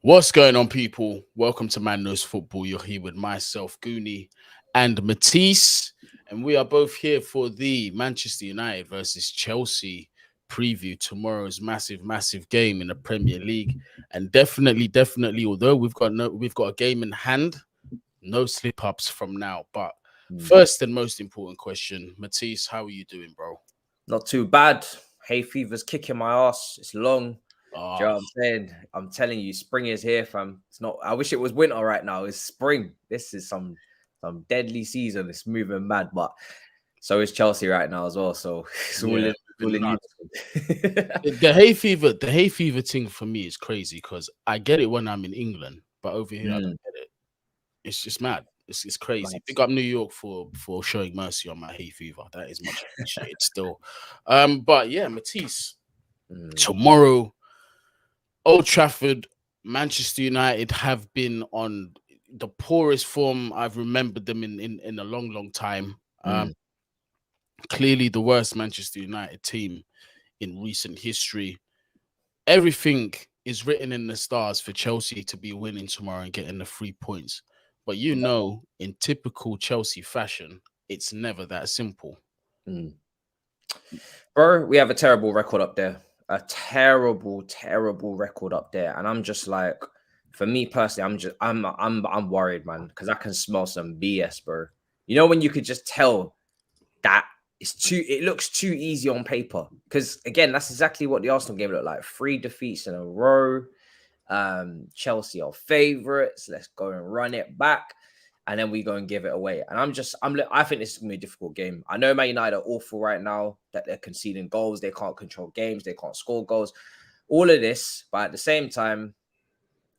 What's going on, people? Welcome to Man Knows Football. You're here with myself, Guni, and Matisse, and we are both here for the Manchester United versus Chelsea preview. Tomorrow's massive game in the Premier League, and definitely, although we've got a game in hand, no slip ups from now. But first and most important question, Matisse, how are you doing, bro? Not too bad. Hay fever's kicking my ass. It's long. Do you know what I'm saying? I'm telling you, spring is here, fam. It's not. I wish it was winter right now. It's spring. This is some deadly season. It's moving mad, but so is Chelsea right now as well. So it's all in unison. The hay fever thing for me is crazy because I get it when I'm in England, but over here I don't get it. It's just mad. It's crazy. Pick up New York for showing mercy on my hay fever. That is much appreciated still. But yeah, Matisse, tomorrow, Old Trafford, Manchester United have been on the poorest form I've remembered them in a long time. Clearly the worst Manchester United team in recent history. Everything is written in the stars for Chelsea to be winning tomorrow and getting the 3 points. But in typical Chelsea fashion, it's never that simple. Bro, we have a terrible record up there. A terrible record up there. And I'm just like, for me personally, I'm worried, man, because I can smell some BS, bro. You know when you could just tell that it looks too easy on paper. Because again, that's exactly what the Arsenal game looked like. 3 defeats in a row. Chelsea are favorites. Let's go and run it back, and then we go and give it away. And I think this is gonna be a difficult game. I know Man United are awful right now, that they're conceding goals, they can't control games, they can't score goals, all of this. But at the same time,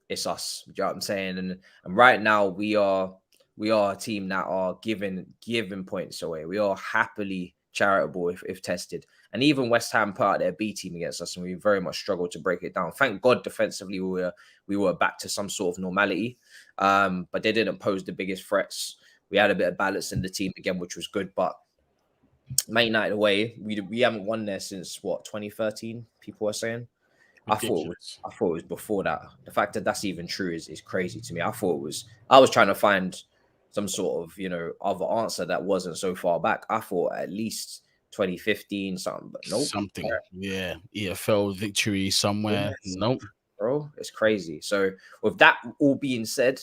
it's us. You know what I'm saying? And right now we are a team that are giving points away. We are happily charitable if tested. And even West Ham put out their B team against us, and we very much struggled to break it down. Thank God defensively we were back to some sort of normality, but they didn't pose the biggest threats. We had a bit of balance in the team again, which was good. But Man United away, we haven't won there since 2013. People are saying. I thought it was before that. The fact that that's even true is crazy to me. I was trying to find some sort of other answer that wasn't so far back. I thought at least 2015 something, but nope. Something, yeah. EFL victory somewhere. Yes. Nope, bro, it's crazy. So with that all being said,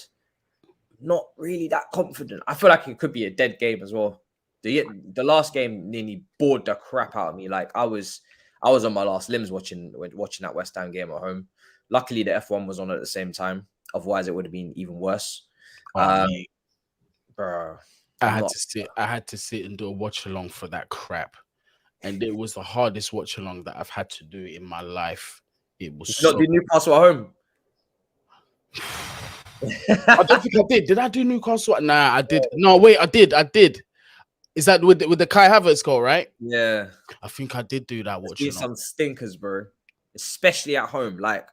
not really that confident. I feel like it could be a dead game as well. The last game nearly bored the crap out of me. Like I was on my last limbs watching that West Ham game at home. Luckily, the F1 was on at the same time. Otherwise, it would have been even worse. Bro, I had to sit and do a watch along for that crap, and it was the hardest watch along that I've had to do in my life. It was not do Newcastle at home. I don't think I did. Did I do Newcastle? Nah, I did. No, wait, I did. Is that with the Kai Havertz goal, right? Yeah, I think I did do that. Watching some stinkers, bro. Especially at home. Like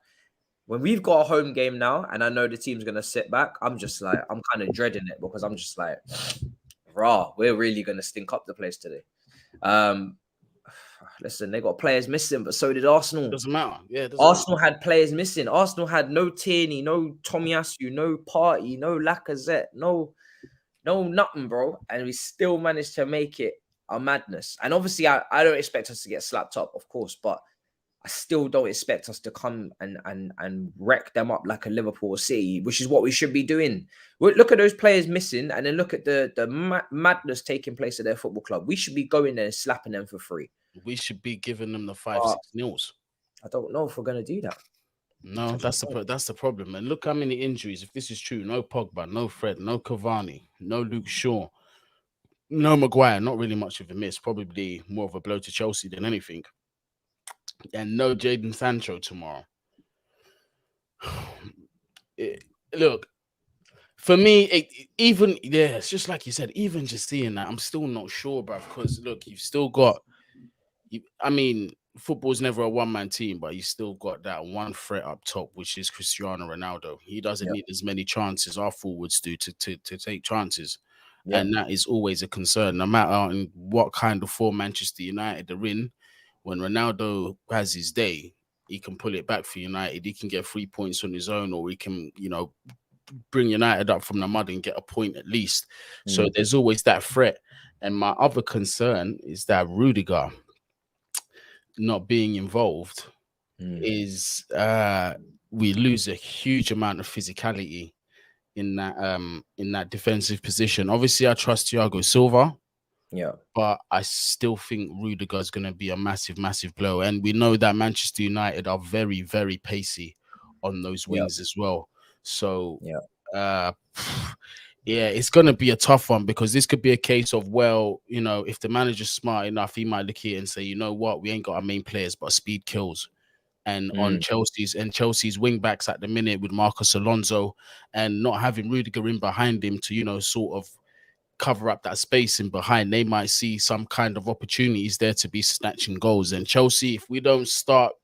when we've got a home game now, and I know the team's gonna sit back, I'm kind of dreading it because I'm just like, rah, we're really gonna stink up the place today. Listen, they got players missing, but so did Arsenal. Doesn't matter. Yeah, Arsenal had players missing. Arsenal had no Tierney, no Tomiyasu, no Partey, no Lacazette, no nothing, bro. And we still managed to make it a madness. And obviously, I don't expect us to get slapped up, of course, but I still don't expect us to come and wreck them up like a Liverpool City, which is what we should be doing. Look at those players missing, and then look at the madness taking place at their football club. We should be going there and slapping them for free. We should be giving them the 5-6 nils. I don't know if we're going to do that. No, that's the problem. And look how many injuries. If this is true, no Pogba, no Fred, no Cavani, no Luke Shaw, no Maguire. Not really much of a miss. Probably more of a blow to Chelsea than anything. And no Jadon Sancho tomorrow. Look, for me, it's just like you said. Even just seeing that, I'm still not sure, bruv. Because look, you've still got. Football's never a one-man team, but you still got that one threat up top, which is Cristiano Ronaldo. He doesn't need as many chances our forwards do to take chances. Yeah. And that is always a concern, no matter what kind of form Manchester United are in. When Ronaldo has his day, he can pull it back for United. He can get 3 points on his own, or he can, bring United up from the mud and get a point at least. So there's always that threat. And my other concern is that Rudiger not being involved is we lose a huge amount of physicality in that defensive position. Obviously, I trust Thiago Silva. Yeah. But I still think Rudiger is going to be a massive, massive blow. And we know that Manchester United are very, very pacey on those wings as well. So, yeah, it's going to be a tough one, because this could be a case of, well, if the manager's smart enough, he might look at it and say, you know what, we ain't got our main players, but speed kills. And on Chelsea's wing backs at the minute with Marcus Alonso, and not having Rudiger in behind him to, sort of cover up that space in behind, they might see some kind of opportunities there to be snatching goals. And Chelsea, if we don't start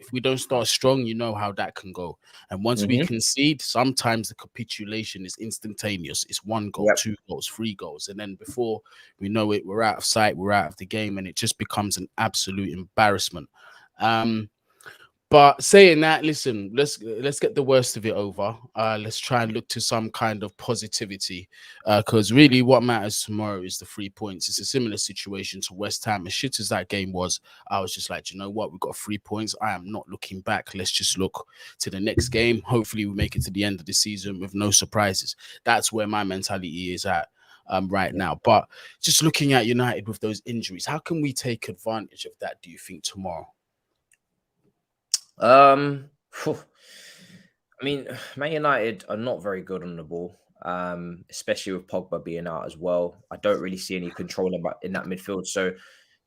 strong, you know how that can go. And once we concede, sometimes the capitulation is instantaneous. It's 1 goal, 2 goals, 3 goals, and then before we know it, we're out of sight, we're out of the game, and it just becomes an absolute embarrassment. But saying that, listen, let's get the worst of it over. Let's try and look to some kind of positivity, because really what matters tomorrow is the 3 points. It's a similar situation to West Ham. As shit as that game was, I was just like, you know what? We've got 3 points. I am not looking back. Let's just look to the next game. Hopefully we make it to the end of the season with no surprises. That's where my mentality is at right now. But just looking at United with those injuries, how can we take advantage of that, do you think, tomorrow? I mean, Man United are not very good on the ball, especially with Pogba being out as well. I don't really see any control in that midfield. So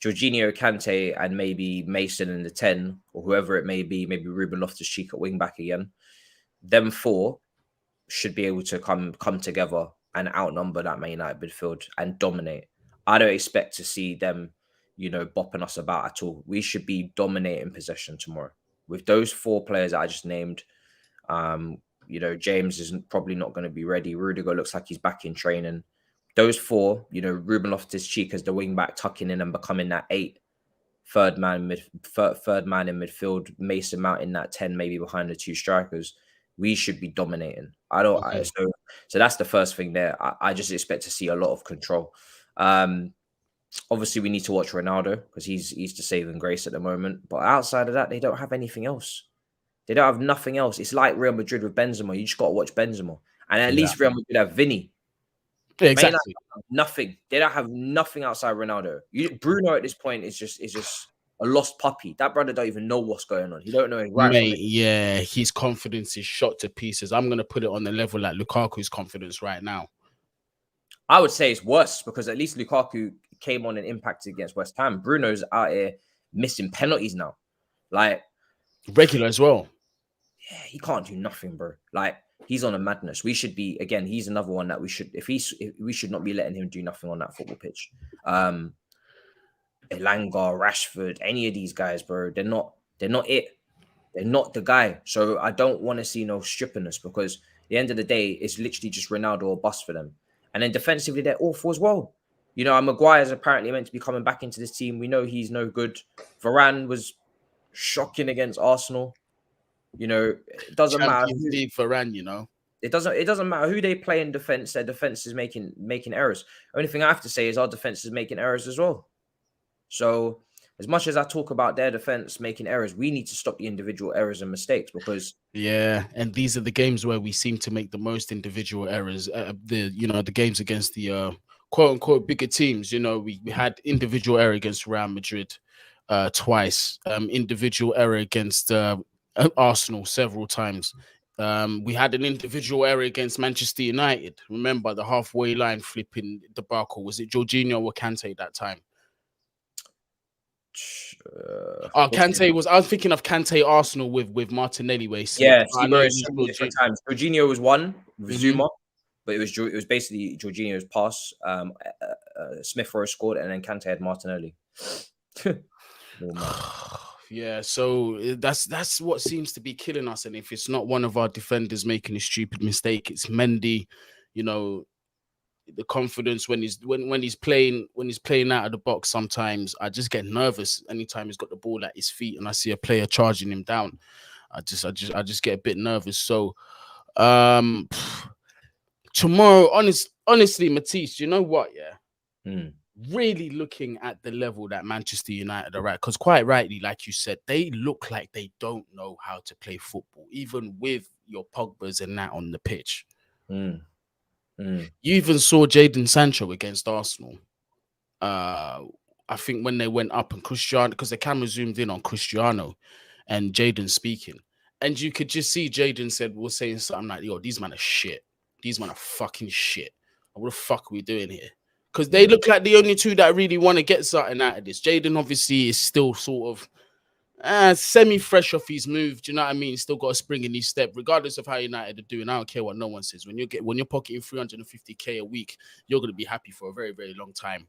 Jorginho, Kante, and maybe Mason in the 10, or whoever it may be, maybe Ruben Loftus-Cheek at wing back again. Them 4 should be able to come together and outnumber that Man United midfield and dominate. I don't expect to see them, bopping us about at all. We should be dominating possession tomorrow. With those 4 players that I just named, James isn't probably not going to be ready. Rudiger looks like he's back in training. Those 4, Ruben Loftus-Cheek as the wing back, tucking in and becoming that 8, third man in midfield. Mason Mount in that 10, maybe behind the 2 strikers. We should be dominating. So that's the first thing there. I just expect to see a lot of control. Obviously, we need to watch Ronaldo, because he's the saving grace at the moment. But outside of that, they don't have anything else. They don't have nothing else. It's like Real Madrid with Benzema. You just got to watch Benzema. And at least Real Madrid have Vinny. Yeah, exactly. Nothing. They don't have nothing outside Ronaldo. Bruno at this point is just a lost puppy. That brother don't even know what's going on. He don't know his right from it. Yeah, his confidence is shot to pieces. I'm going to put it on the level like Lukaku's confidence right now. I would say it's worse, because at least Lukaku came on and impacted against West Ham. Bruno's out here missing penalties now. Like, regular as well. Yeah, he can't do nothing, bro. Like, he's on a madness. We should be, again, he's another one that we should not be letting him do nothing on that football pitch. Elanga, Rashford, any of these guys, bro, they're not it. They're not the guy. So I don't want to see no strippiness, because at the end of the day, it's literally just Ronaldo or bust for them. And then defensively, they're awful as well. Maguire's apparently meant to be coming back into this team. We know he's no good. Varane was shocking against Arsenal. It doesn't matter. Varane, It doesn't matter who they play in defense. Their defense is making errors. Only thing I have to say is our defense is making errors as well. So as much as I talk about their defense making errors, we need to stop the individual errors and mistakes, because and these are the games where we seem to make the most individual errors. The games against the quote unquote bigger teams. We had individual error against Real Madrid twice, individual error against Arsenal several times. We had an individual error against Manchester United. Remember the halfway line flipping debacle? Was it Jorginho or Kante that time? Kante was. I was thinking of Kante Arsenal with Martinelli. Where different times. Jorginho was one with Zuma, but it was basically Jorginho's pass. Smith Rowe scored, and then Kante had Martinelli. Yeah, so that's what seems to be killing us. And if it's not one of our defenders making a stupid mistake, it's Mendy. The confidence when he's playing out of the box. Sometimes I just get nervous anytime he's got the ball at his feet and I see a player charging him down. I just get a bit nervous. So um tomorrow, honestly, Matisse, you know what? Yeah. Really looking at the level that Manchester United are at, because quite rightly, like you said, they look like they don't know how to play football, even with your Pogbas and that on the pitch. You even saw Jadon Sancho against Arsenal. I think when they went up and Cristiano, because the camera zoomed in on Cristiano and Jadon speaking, and you could just see Jadon was saying something like, "Yo, these men are shit. These men are fucking shit. What the fuck are we doing here?" Because they look like the only two that really want to get something out of this. Jadon obviously is still sort of semi-fresh off his move. Do you know what I mean? Still got a spring in his step, regardless of how United are doing. I don't care what no one says. When you're pocketing 350k a week, you're gonna be happy for a very, very long time.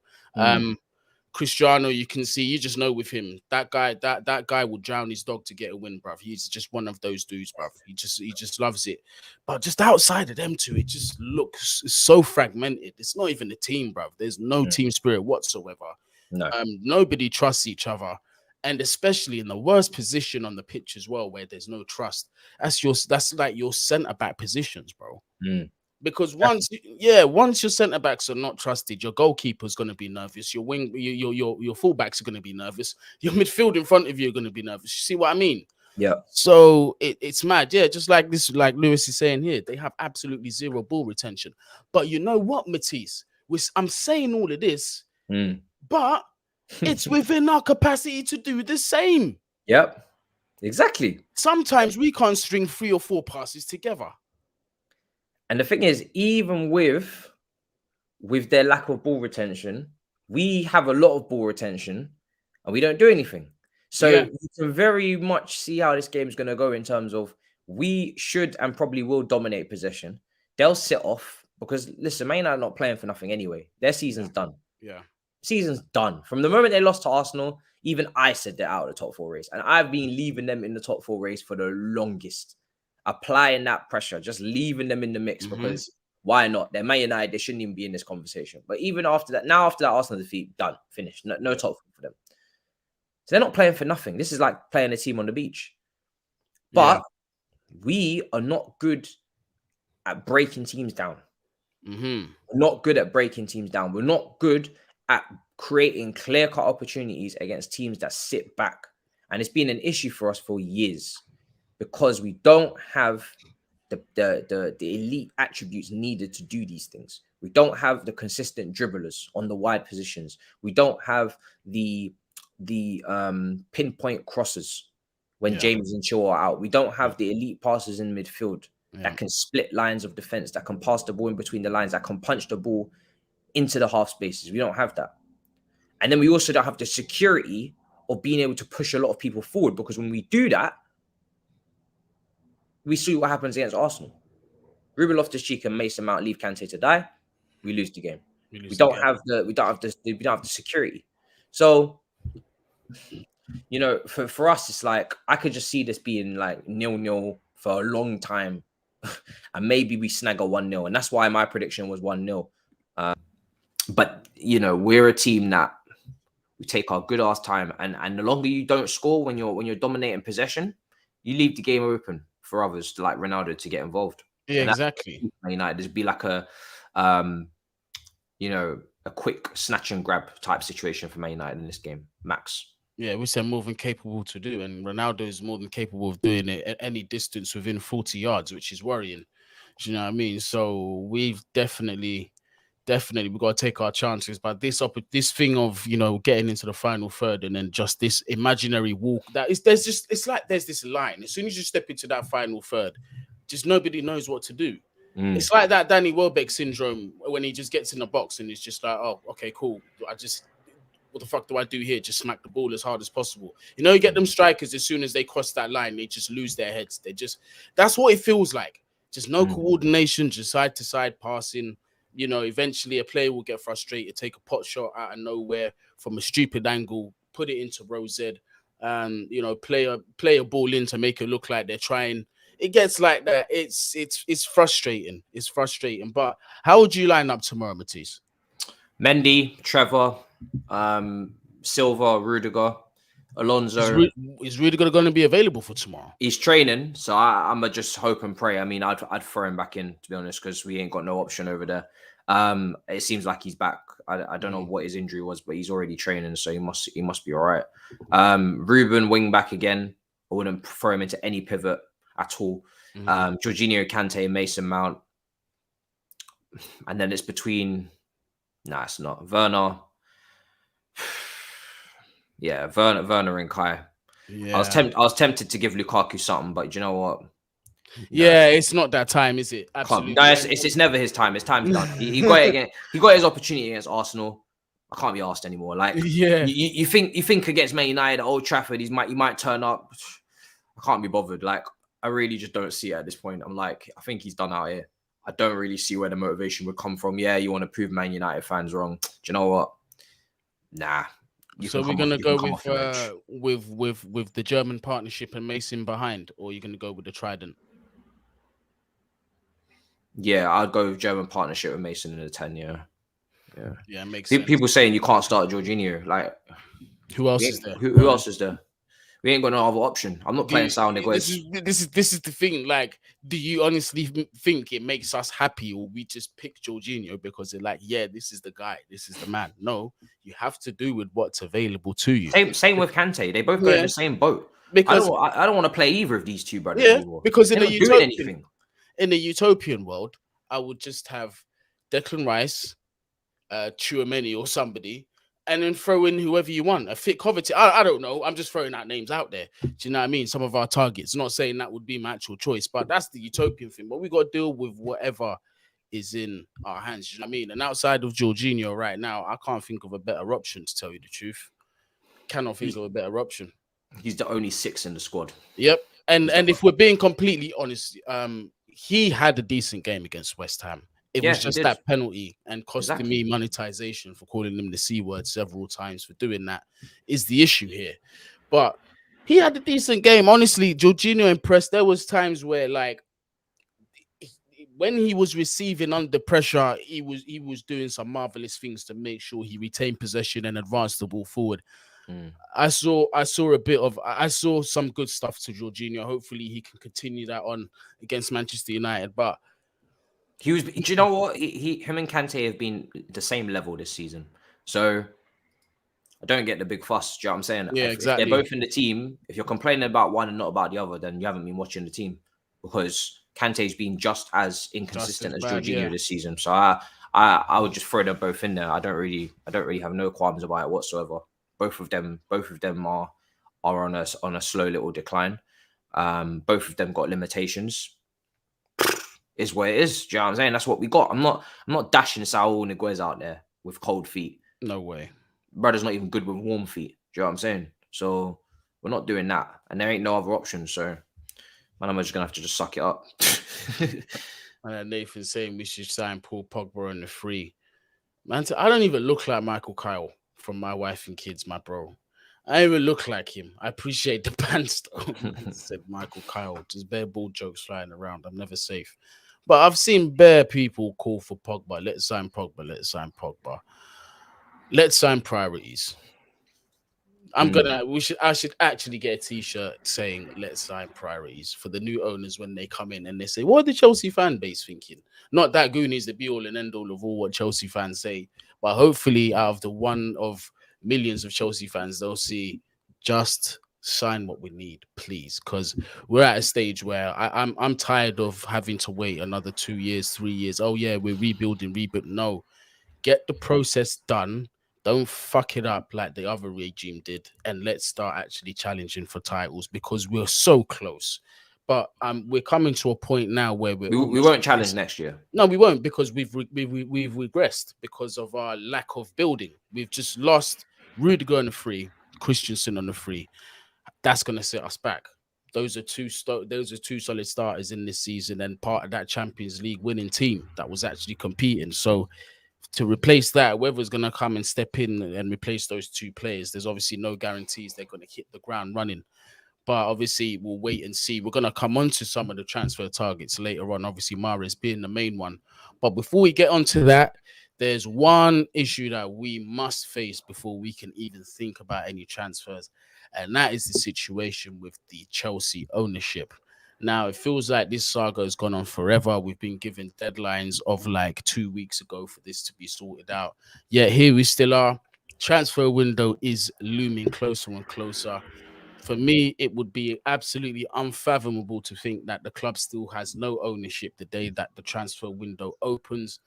Cristiano, you can see, you just know with him, that guy will drown his dog to get a win, bruv. He's just one of those dudes, bruv. He just loves it. But just outside of them two, it just looks so fragmented. It's not even a team, bruv. There's no team spirit whatsoever. No. Nobody trusts each other. And especially in the worst position on the pitch as well, where there's no trust. That's like your centre-back positions, bro. Because once your centre backs are not trusted, your goalkeeper's going to be nervous. Your fullbacks are going to be nervous. Your midfield in front of you are going to be nervous. You see what I mean? Yeah. So it's mad. Yeah, just like this, like Lewis is saying here, they have absolutely zero ball retention. But you know what, Matisse? I'm saying all of this, but it's within our capacity to do the same. Yep. Exactly. Sometimes we can't string 3 or 4 passes together. And the thing is, even with their lack of ball retention, we have a lot of ball retention and we don't do anything. So you can very much see how this game is going to go in terms of we should and probably will dominate possession. They'll sit off because, listen, Man United are not playing for nothing anyway. Their season's done. Yeah. Season's done. From the moment they lost to Arsenal, even I said they're out of the top 4 race. And I've been leaving them in the top 4 race for the longest. Applying that pressure, just leaving them in the mix because why not? They're Man United. They shouldn't even be in this conversation. But even after that, after that Arsenal defeat, done, finished. No top 4 for them. So they're not playing for nothing. This is like playing a team on the beach. But we are not good at breaking teams down. We're not good at breaking teams down. We're not good at creating clear-cut opportunities against teams that sit back. And it's been an issue for us for years. Because we don't have the elite attributes needed to do these things. We don't have the consistent dribblers on the wide positions. We don't have the pinpoint crosses when James and Shaw are out. We don't have the elite passers in midfield that can split lines of defense, that can pass the ball in between the lines, that can punch the ball into the half spaces. We don't have that. And then we also don't have the security of being able to push a lot of people forward, because when we do that, we see what happens against Arsenal. Ruben Loftus-Cheek and Mason Mount leave Kante to die. We lose the game. We don't have the security. So, you know, for us, it's like I could just see this being like 0-0 for a long time, and maybe we snag a 1-0, and that's why my prediction was 1-0. But you know, we're a team that we take our good ass time, and the longer you don't score when you're dominating possession, you leave the game open for others like Ronaldo to get involved. Yeah, exactly. United, there'd be like a quick snatch and grab type situation for Man United in this game, max. Yeah, which they're more than capable to do, and Ronaldo is more than capable of doing it at any distance within 40 yards, which is worrying. Do you know what I mean? So we've definitely we've got to take our chances. But this thing of, you know, getting into the final third and then just this imaginary walk it's like there's this line. As soon as you step into that final third, just nobody knows what to do. It's like that Danny Welbeck syndrome when he just gets in the box and he's just like, oh, okay, cool. What the fuck do I do here? Just smack the ball as hard as possible. You know, you get them strikers, as soon as they cross that line, they just lose their heads. That's what it feels like. Just no coordination, just side to side passing. You know, eventually a player will get frustrated, take a pot shot out of nowhere from a stupid angle, put it into row Z, and you know, play a ball in to make it look like they're trying. It gets like that. It's frustrating. It's frustrating. But how would you line up tomorrow, Matisse? Mendy, Trevor, Silva, Rudiger. Alonso. Is Rudy going to be available for tomorrow? He's training, so I'm going to just hope and pray. I mean, I'd throw him back in, to be honest, because we ain't got no option over there. It seems like he's back. I don't know what his injury was, but he's already training, so he must be all right. Ruben wing back again. I wouldn't throw him into any pivot at all. Jorginho, Kante, Mason Mount, and then it's between. Nah, it's not Werner. Yeah, Werner and Kai. Yeah. I was tempted to give Lukaku something, but you know what? No. Yeah, it's not that time, is it? Absolutely. No, it's never his time. His time's done. He got it again. He got his opportunity against Arsenal. I can't be asked anymore. Like, yeah, you think against Man United at Old Trafford, he might turn up. I can't be bothered. Like, I really just don't see it at this point. I'm like, I think he's done out here. I don't really see where the motivation would come from. Yeah, you want to prove Man United fans wrong. Do you know what? Nah. So we're gonna go with the German partnership and Mason behind, or you're gonna go with the Trident? Yeah, I'd go with German partnership with Mason in the 10. Yeah, makes sense. People saying you can't start Jorginho. Like, who else is there? Who else is there? We ain't got no other option. I'm not playing Saul Niguez. This is the thing. Like, do you honestly think it makes us happy, or we just pick Jorginho because they're like, yeah, this is the guy, this is the man? No, you have to do with what's available to you. Same with Kante. They both go in the same boat. Because I don't want to play either of these two brothers anymore. Because in the utopian world, I would just have Declan Rice, Tchouaméni or somebody, and then throw in whoever you want. A fit Kovacic. I don't know. I'm just throwing out names out there. Do you know what I mean? Some of our targets. Not saying that would be my actual choice, but that's the utopian thing. But we got to deal with whatever is in our hands. You know what I mean? And outside of Jorginho right now, I can't think of a better option, to tell you the truth. Cannot think of a better option. He's the only 6 in the squad. Yep. And if we're being completely honest, he had a decent game against West Ham. It was just that penalty and costing me monetization for calling him the C word several times for doing that is the issue here. But he had a decent game. Honestly, Jorginho impressed. There was times where, like, when he was receiving under pressure, he was doing some marvelous things to make sure he retained possession and advanced the ball forward. I saw some good stuff to Jorginho. Hopefully he can continue that on against Manchester United. But do you know what? Him and Kante have been the same level this season. So I don't get the big fuss. Do you know what I'm saying? Yeah, exactly. If they're both in the team, if you're complaining about one and not about the other, then you haven't been watching the team, because Kante's been just as inconsistent as Jorginho this season. So I would just throw them both in there. I don't really have no qualms about it whatsoever. Both of them are on a slow little decline. Both of them got limitations. Is what it is. Do you know what I'm saying? That's what we got. I'm not dashing Saul Niguez out there with cold feet. No way. Brother's not even good with warm feet. Do you know what I'm saying? So we're not doing that. And there ain't no other option. So man, I'm just gonna have to just suck it up. And Nathan's saying we should sign Paul Pogba on the free. Man, I don't even look like Michael Kyle from My Wife and Kids, my bro. I don't even look like him. I appreciate the pants though. Said Michael Kyle. Just bare ball jokes flying around. I'm never safe. But I've seen bare people call for Pogba. Let's sign Pogba. Let's sign Pogba. Let's sign priorities. I should actually get a t-shirt saying let's sign priorities for the new owners when they come in and they say, what are the Chelsea fan base thinking? Not that Guni is the be all and end all of all what Chelsea fans say, but hopefully out of the one of millions of Chelsea fans, they'll see just sign what we need, please, because we're at a stage where I'm tired of having to wait another 2 years, 3 years. Oh yeah, we're rebuilding. No, get the process done. Don't fuck it up like the other regime did, and let's start actually challenging for titles, because we're so close. But we're coming to a point now where we won't challenge next year. No, we won't, because we've regressed because of our lack of building. We've just lost Rudiger on the free, Christensen on the free. That's going to set us back. Those are two solid starters in this season, and part of that Champions League winning team that was actually competing. So to replace that, whoever's going to come and step in and replace those two players, there's obviously no guarantees they're going to hit the ground running. But obviously, we'll wait and see. We're going to come on to some of the transfer targets later on, obviously Mahrez being the main one. But before we get onto that, there's one issue that we must face before we can even think about any transfers. And that is the situation with the Chelsea ownership. Now, it feels like this saga has gone on forever. We've been given deadlines of like 2 weeks ago for this to be sorted out. Yet here we still are. Transfer window is looming closer and closer. For me, it would be absolutely unfathomable to think that the club still has no ownership the day that the transfer window opens.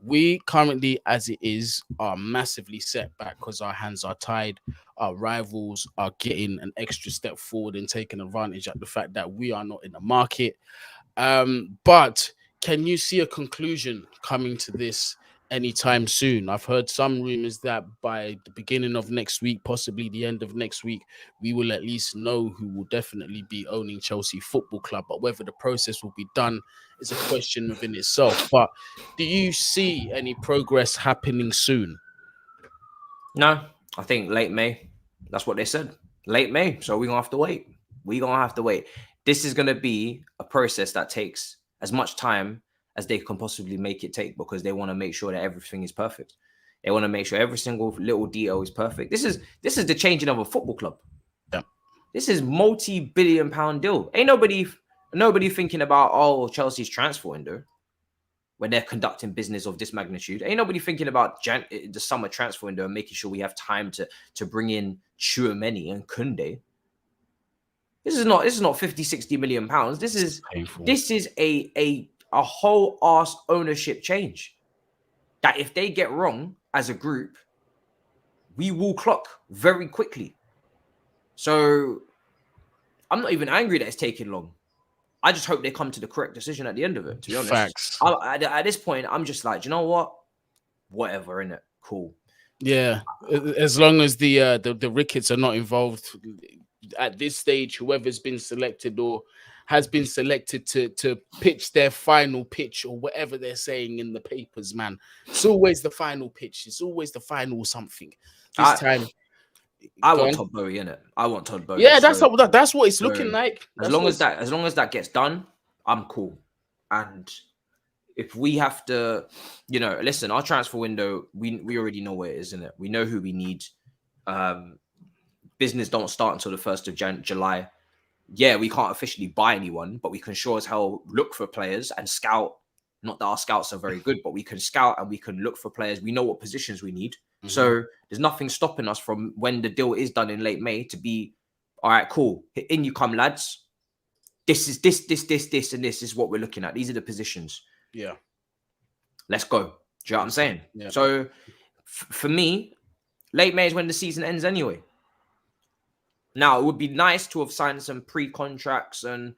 We currently, as it is, are massively set back because our hands are tied. Our rivals are getting an extra step forward and taking advantage of the fact that we are not in the market. But can you see a conclusion coming to this anytime soon? I've heard some rumors that by the beginning of next week, possibly the end of next week, we will at least know who will definitely be owning Chelsea Football Club. But whether the process will be done is a question within itself. But do you see any progress happening soon? No, I think late May. That's what they said. Late May. So we're going to have to wait. We're going to have to wait. This is going to be a process that takes as much time as they can possibly make it take, because they want to make sure that everything is perfect. They want to make sure every single little detail is perfect. This is the changing of a football club. Yeah. This is multi-billion-pound deal. Ain't nobody thinking about, oh, Chelsea's transfer window when they're conducting business of this magnitude. Ain't nobody thinking about the summer transfer window and making sure we have time to bring in Chouameni and Koundé. This is not 50, 60 million pounds. This is a whole ass ownership change that if they get wrong as a group, we will clock very quickly. So I'm not even angry that it's taking long. I just hope they come to the correct decision at the end of it, to be honest. Facts. At this point, I'm just like, you know what? Whatever, innit? Cool. Yeah. As long as the Ricketts are not involved at this stage, whoever's been selected or has been selected to pitch their final pitch or whatever they're saying in the papers, man. It's always the final pitch. It's always the final something. This time... I want Todd Boehly, innit? I want Todd Boehly. Yeah, that's what it's looking like. As long as that gets done, I'm cool. And if we have to, listen, our transfer window, we already know where it is, innit? We know who we need. Business don't start until the 1st of July. Yeah, we can't officially buy anyone, but we can sure as hell look for players and scout. Not that our scouts are very good, but we can scout and we can look for players. We know what positions we need. Mm-hmm. So there's nothing stopping us from when the deal is done in late May to be, all right, cool. In you come, lads. This is this, and this is what we're looking at. These are the positions. Yeah. Let's go. Do you know what I'm saying? Yeah. So for me, late May is when the season ends anyway. Now, it would be nice to have signed some pre-contracts and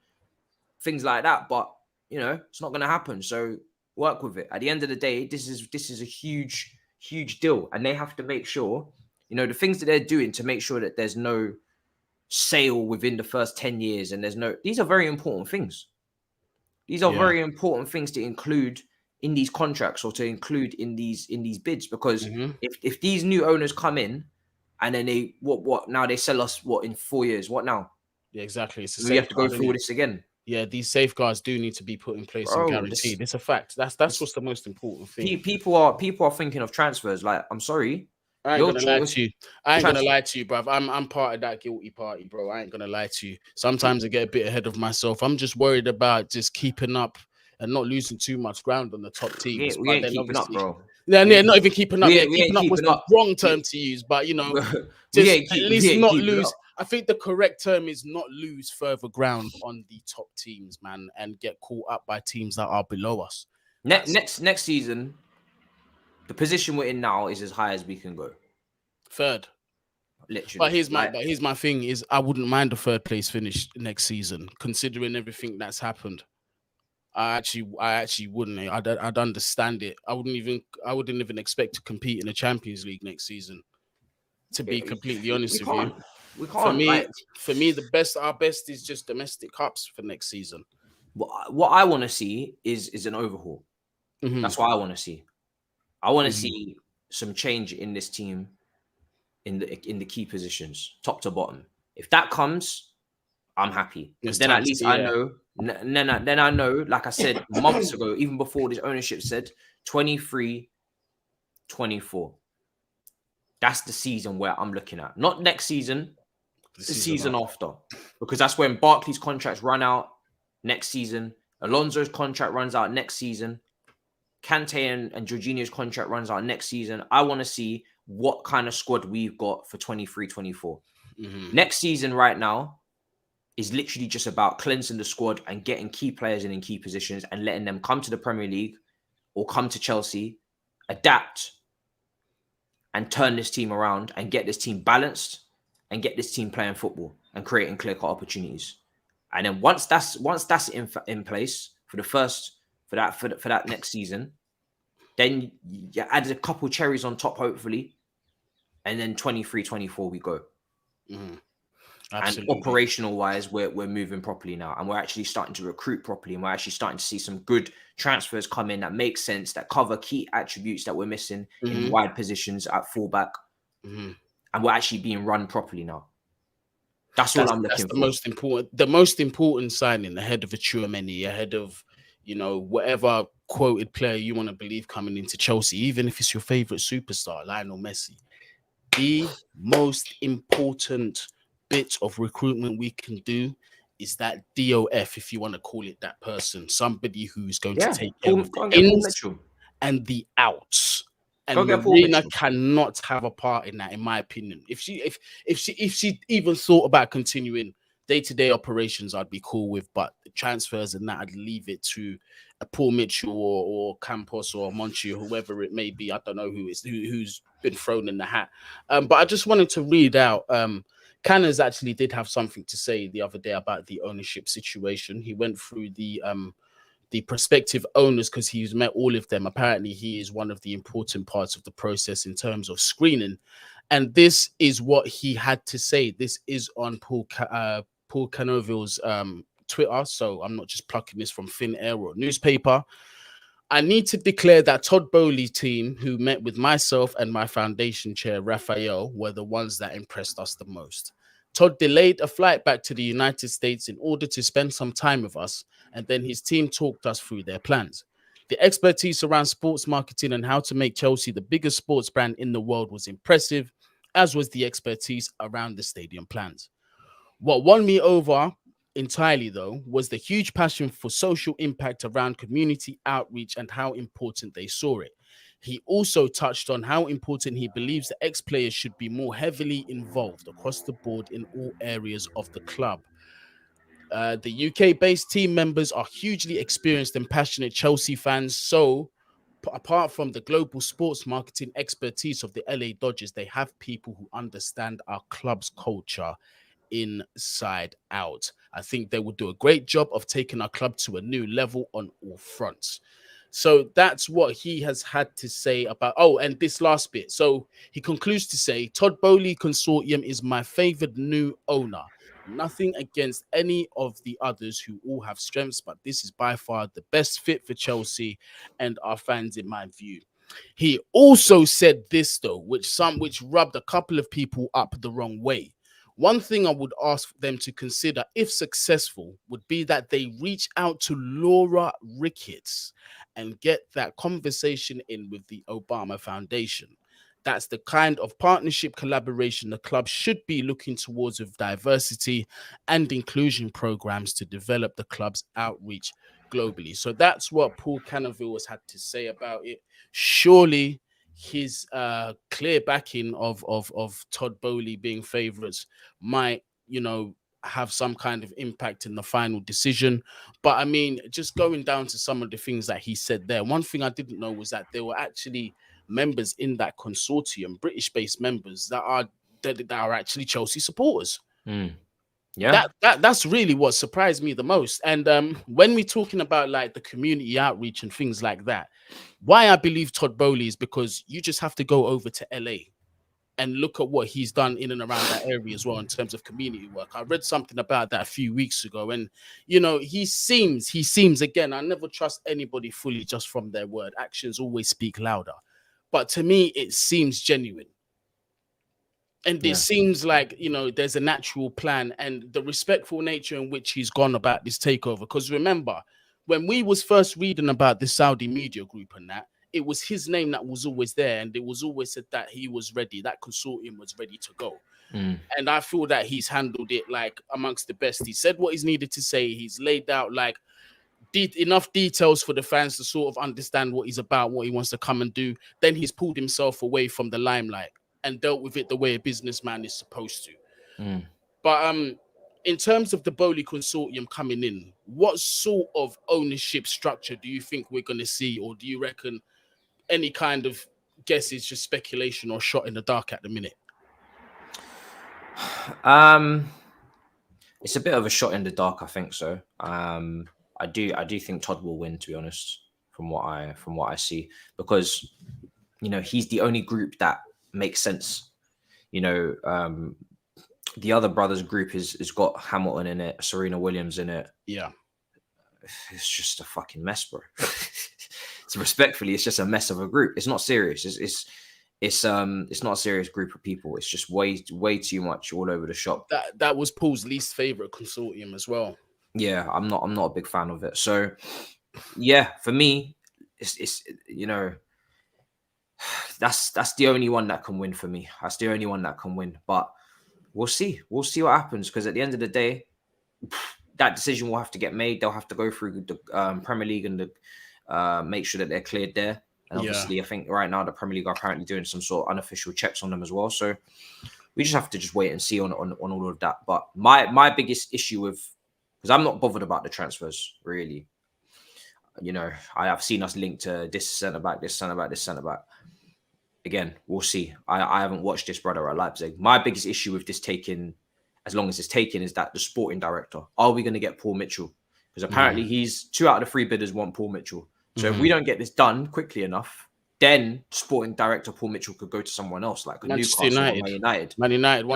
things like that, but, it's not going to happen. So work with it. At the end of the day, this is a huge, huge deal. And they have to make sure, the things that they're doing to make sure that there's no sale within the first 10 years. And these are very important things. These are very important things to include in these contracts or to include in these bids, because if these new owners come in and then they now they sell us in 4 years, what now? Yeah, exactly. We have to go through all this again. Yeah, these safeguards do need to be put in place and guaranteed. It's a fact. That's what's the most important thing. People are thinking of transfers. Like, I'm sorry, I ain't gonna lie to you. Bruv. I'm part of that guilty party, bro. I ain't gonna lie to you. Sometimes I get a bit ahead of myself. I'm just worried about just keeping up and not losing too much ground on the top teams. We ain't keeping up, bro. Yeah, not even keeping up. Keeping up was the wrong term to use, but just at least not lose. I think the correct term is not lose further ground on the top teams, man, and get caught up by teams that are below us. Next season, the position we're in now is as high as we can go. Third. Literally. But here's my thing is I wouldn't mind a third place finish next season, considering everything that's happened. I actually wouldn't. I'd understand it. I wouldn't even expect to compete in the Champions League next season. To be completely honest with you, we can't. For me, our best is just domestic cups for next season. What I want to see is an overhaul. Mm-hmm. That's what I want to see. I want to see some change in this team, in the key positions, top to bottom. If that comes, I'm happy. Then at least I know. Then I know, like I said months ago, even before this ownership said 23, 24. That's the season where I'm looking at. Not next season. the season after, because that's when Barkley's contracts run out next season. Alonso's contract runs out next season. Kante and Jorginho's contract runs out next season. I want to see what kind of squad we've got for 23-24. Next season right now is literally just about cleansing the squad and getting key players in key positions and letting them come to the Premier League or come to Chelsea, adapt, and turn this team around and get this team balanced and get this team playing football and creating clear-cut opportunities. And then once that's in place for that next season, then you add a couple cherries on top, hopefully, and then 23-24 we go. Absolutely. And operational wise, we're moving properly now, and we're actually starting to recruit properly, and we're actually starting to see some good transfers come in that make sense, that cover key attributes that we're missing in wide positions at fullback, and we're actually being run properly now. That's all I'm looking for. The most important signing ahead of a Tchouaméni, ahead of whatever quoted player you want to believe coming into Chelsea, even if it's your favorite superstar, Lionel Messi. The most important bit of recruitment we can do is that DOF, if you want to call it that person, somebody who's going to take care of the ins and the outs. And Marina cannot have a part in that, in my opinion. If she even thought about continuing day-to-day operations, I'd be cool with, but the transfers and that, I'd leave it to a Paul Mitchell or Campos or Monchi or whoever it may be. I don't know who's been thrown in the hat. But I just wanted to read out. Canners actually did have something to say the other day about the ownership situation. He went through the prospective owners because he's met all of them. Apparently, he is one of the important parts of the process in terms of screening. And this is what he had to say. This is on Paul Canoville's Twitter, so I'm not just plucking this from thin air or newspaper. I need to declare that Todd Boehly's team, who met with myself and my foundation chair, Raphael, were the ones that impressed us the most. Todd delayed a flight back to the United States in order to spend some time with us, and then his team talked us through their plans. The expertise around sports marketing and how to make Chelsea the biggest sports brand in the world was impressive, as was the expertise around the stadium plans. What won me over entirely, though, was the huge passion for social impact around community outreach and how important they saw it. He also touched on how important he believes the ex-players should be more heavily involved across the board in all areas of the club. The UK-based team members are hugely experienced and passionate Chelsea fans, so apart from the global sports marketing expertise of the LA Dodgers, they have people who understand our club's culture inside out. I think they will do a great job of taking our club to a new level on all fronts. So that's what he has had to say about. Oh, and this last bit. So he concludes to say, Todd Boehly Consortium is my favorite new owner. Nothing against any of the others who all have strengths, but this is by far the best fit for Chelsea and our fans in my view. He also said this, though, which rubbed a couple of people up the wrong way. One thing I would ask them to consider, if successful, would be that they reach out to Laura Ricketts and get that conversation in with the Obama Foundation. That's the kind of partnership collaboration the club should be looking towards with diversity and inclusion programs to develop the club's outreach globally. So that's what Paul Canoville has had to say about it. Surely his clear backing of Todd Boehly being favourites might, have some kind of impact in the final decision. But I mean, just going down to some of the things that he said there, one thing I didn't know was that there were actually members in that consortium, British-based members that are actually Chelsea supporters. Yeah, that's really what surprised me the most. And when we're talking about like the community outreach and things like that, why I believe Todd Boehly is because you just have to go over to LA and look at what he's done in and around that area as well in terms of community work. I read something about that a few weeks ago, and he seems again, I never trust anybody fully just from their word. Actions always speak louder. But to me, it seems genuine. And it seems like, there's a natural plan and the respectful nature in which he's gone about this takeover. Because remember, when we was first reading about the Saudi media group and that, it was his name that was always there. And it was always said that he was ready, that consortium was ready to go. And I feel that he's handled it like amongst the best. He said what he's needed to say. He's laid out like enough details for the fans to sort of understand what he's about, what he wants to come and do. Then he's pulled himself away from the limelight and dealt with it the way a businessman is supposed to. But in terms of the Boehly consortium coming in, what sort of ownership structure do you think we're going to see, or do you reckon any kind of guess is just speculation or shot in the dark at the minute? It's a bit of a shot in the dark, I think so. I do think Todd will win, to be honest, from what I see, because he's the only group that makes sense. The other brothers group is got Hamilton in it, Serena Williams in it. Yeah, it's just a fucking mess, bro. So respectfully, it's just a mess of a group. It's not serious. It's not a serious group of people. It's just way too much all over the shop. That was Paul's least favorite consortium as well. Yeah, I'm not a big fan of it. So yeah, for me, it's that's the only one that can win for me. That's the only one that can win. But we'll see. We'll see what happens, because at the end of the day, that decision will have to get made. They'll have to go through the Premier League and make sure that they're cleared there. And obviously, I think right now the Premier League are apparently doing some sort of unofficial checks on them as well. So we just have to just wait and see on all of that. But my biggest issue because I'm not bothered about the transfers, really. I have seen us linked to this centre back, this centre back, this centre back. Again, we'll see. I haven't watched this brother at Leipzig. My biggest issue with this taking, as long as it's taken, is that the sporting director. Are we going to get Paul Mitchell? Because apparently he's 2 out of the 3 bidders want Paul Mitchell. So if we don't get this done quickly enough, then sporting director Paul Mitchell could go to someone else, like Newcastle or Man United. Man United.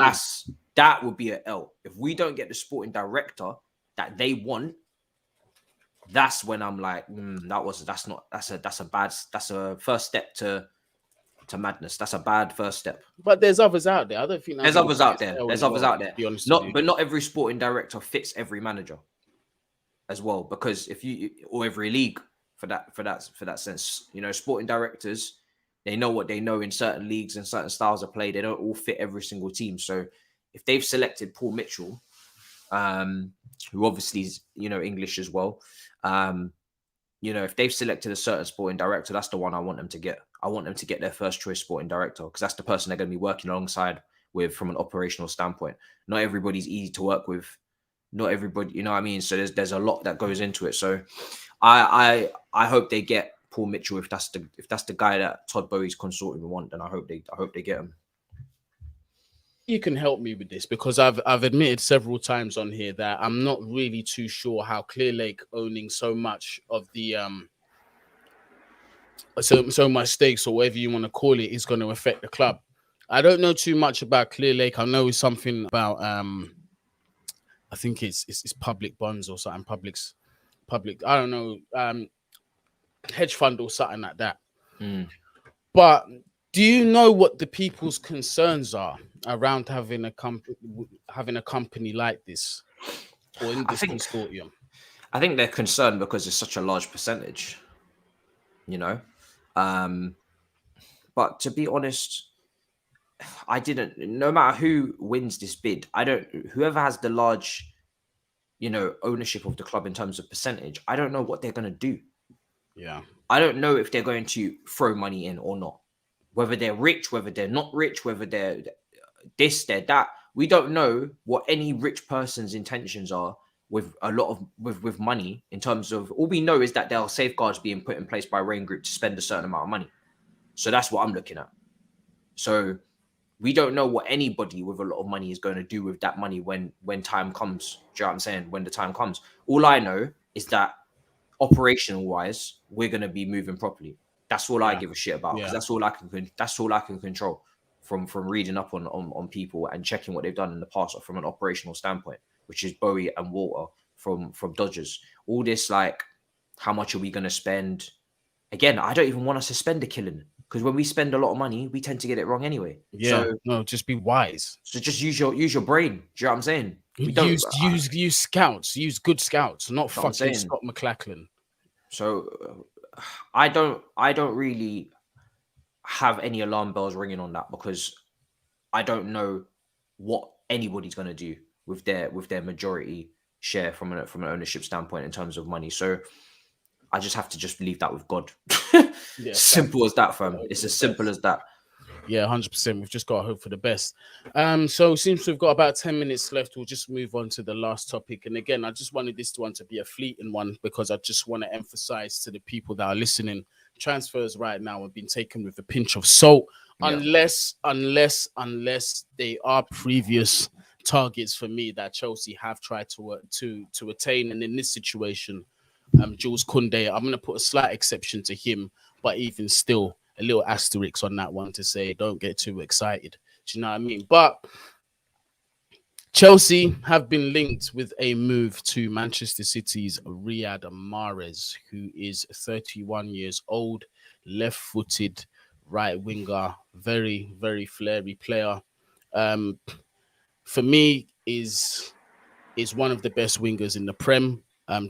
That would be an L. If we don't get the sporting director that they want, that's when I'm like, that's a first step to madness. That's a bad first step. But there's others out there. I don't think there's others out there. There's others out there. But not every sporting director fits every manager as well, because or every league for that sense. Sporting directors, they know what they know in certain leagues and certain styles of play. They don't all fit every single team. So if they've selected Paul Mitchell, who obviously is English as well, if they've selected a certain sporting director, that's the one I want them to get. I want them to get their first choice sporting director, because that's the person they're going to be working alongside with from an operational standpoint. Not everybody's easy to work with. Not everybody, you know what I mean? So there's a lot that goes into it. So I hope they get Paul Mitchell. If that's the guy that Todd Boehly's consortium want, then I hope they get him. You can help me with this, because I've admitted several times on here that I'm not really too sure how Clearlake owning so much of the so much stakes, or whatever you want to call it, is going to affect the club. I don't know too much about Clearlake. I know something about I think it's public bonds or something, public. I don't know, hedge fund or something like that. But do you know what the people's concerns are around having a company like this, or in this consortium? I think they're concerned because it's such a large percentage, But to be honest, no matter who wins this bid, whoever has the large, ownership of the club in terms of percentage, I don't know what they're going to do. Yeah. I don't know if they're going to throw money in or not. Whether they're rich, whether they're not rich, whether they're this, they're that. We don't know what any rich person's intentions are with a lot of with money, in terms of, all we know is that there are safeguards being put in place by Rain Group to spend a certain amount of money. So that's what I'm looking at. So we don't know what anybody with a lot of money is going to do with that money when time comes. Do you know what I'm saying? When the time comes. All I know is that operational wise, we're going to be moving properly. That's all I give a shit about, because that's all I can control from reading up on people and checking what they've done in the past from an operational standpoint, which is Bowie and Walter from Dodgers. All this, like, how much are we going to spend? Again, I don't even want us to spend a killing, because when we spend a lot of money, we tend to get it wrong anyway. Yeah, so, no, just be wise. So just use your brain. Do you know what I'm saying? Use scouts. Use good scouts, not fucking Scott McLachlan. So I don't really have any alarm bells ringing on that, because I don't know what anybody's going to do with their majority share from an ownership standpoint in terms of money. So I just have to just leave that with God. Yeah, Simple as that, fam. It's as simple as that. Yeah, 100%. We've just got to hope for the best. So since we've got about 10 minutes left, we'll just move on to the last topic. And again, I just wanted this one to be a fleeting one because I just want to emphasize to the people that are listening, transfers right now have been taken with a pinch of salt, unless they are previous targets for me that Chelsea have tried to attain. And in this situation, Jules Koundé, I'm going to put a slight exception to him, but even still, a little asterisk on that one to say don't get too excited. Do you know what I mean? But Chelsea have been linked with a move to Manchester City's Riyad Mahrez, who is 31 years old, left-footed right winger, very, very flary player. For me, is one of the best wingers in the Prem.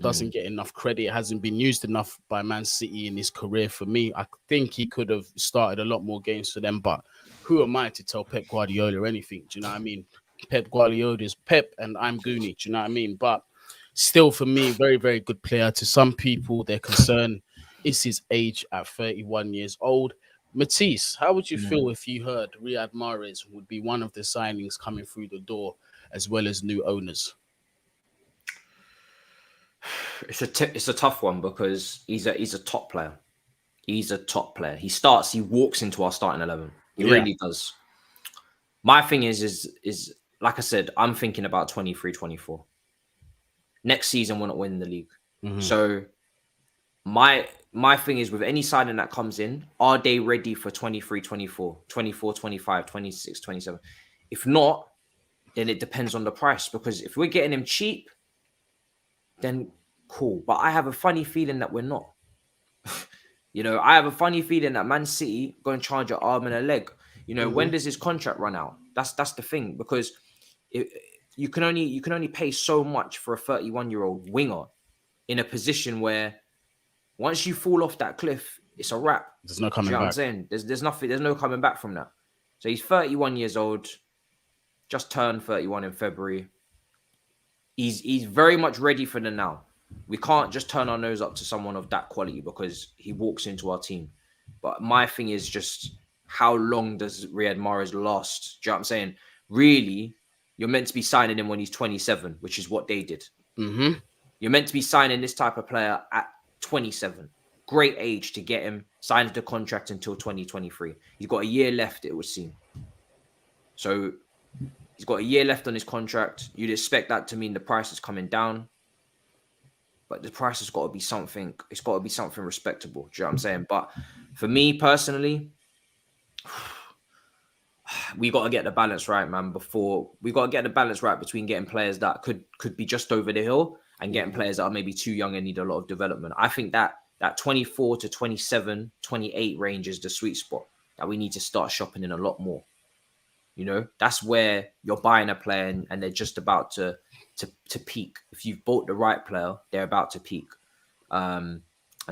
Doesn't get enough credit. Hasn't been used enough by Man City in his career. For me, I think he could have started a lot more games for them. But who am I to tell Pep Guardiola anything? Do you know what I mean? Pep Guardiola is Pep, and I'm Guni. Do you know what I mean? But still, for me, very, very good player. To some people, their concern is his age at 31 years old. Matisse, how would you feel if you heard Riyad Mahrez would be one of the signings coming through the door, as well as new owners? It's a tough one because he's a top player. He's a top player. He walks into our starting 11. He really does. My thing is like I said, I'm thinking about 23, 24. Next season, we're not winning the league. So my thing is with any signing that comes in, are they ready for 23, 24, 24, 25, 26, 27? If not, then it depends on the price. Because if we're getting him cheap, then cool. But I have a funny feeling that we're not. I have a funny feeling that Man City going to charge an arm and a leg. When does his contract run out? That's the thing, because you can only pay so much for a 31-year-old winger in a position where once you fall off that cliff, it's a wrap. There's no coming back. What I'm saying? There's nothing. There's no coming back from that. So he's 31 years old, just turned 31 in February. He's very much ready for the now. We can't just turn our nose up to someone of that quality because he walks into our team. But my thing is just, how long does Riyad Mahrez last? Do you know what I'm saying? Really, you're meant to be signing him when he's 27, which is what they did. You're meant to be signing this type of player at 27. Great age to get him signed the contract until 2023. He's got a year left, it would seem. So he's got a year left on his contract. You'd expect that to mean the price is coming down. But the price has got to be something. It's got to be something respectable. Do you know what I'm saying? But for me personally, we got to get the balance right, man. We got to get the balance right between getting players that could be just over the hill and getting players that are maybe too young and need a lot of development. I think that 24 to 27, 28 range is the sweet spot that we need to start shopping in a lot more. That's where you're buying a player and they're just about to peak. If you've bought the right player, they're about to peak. And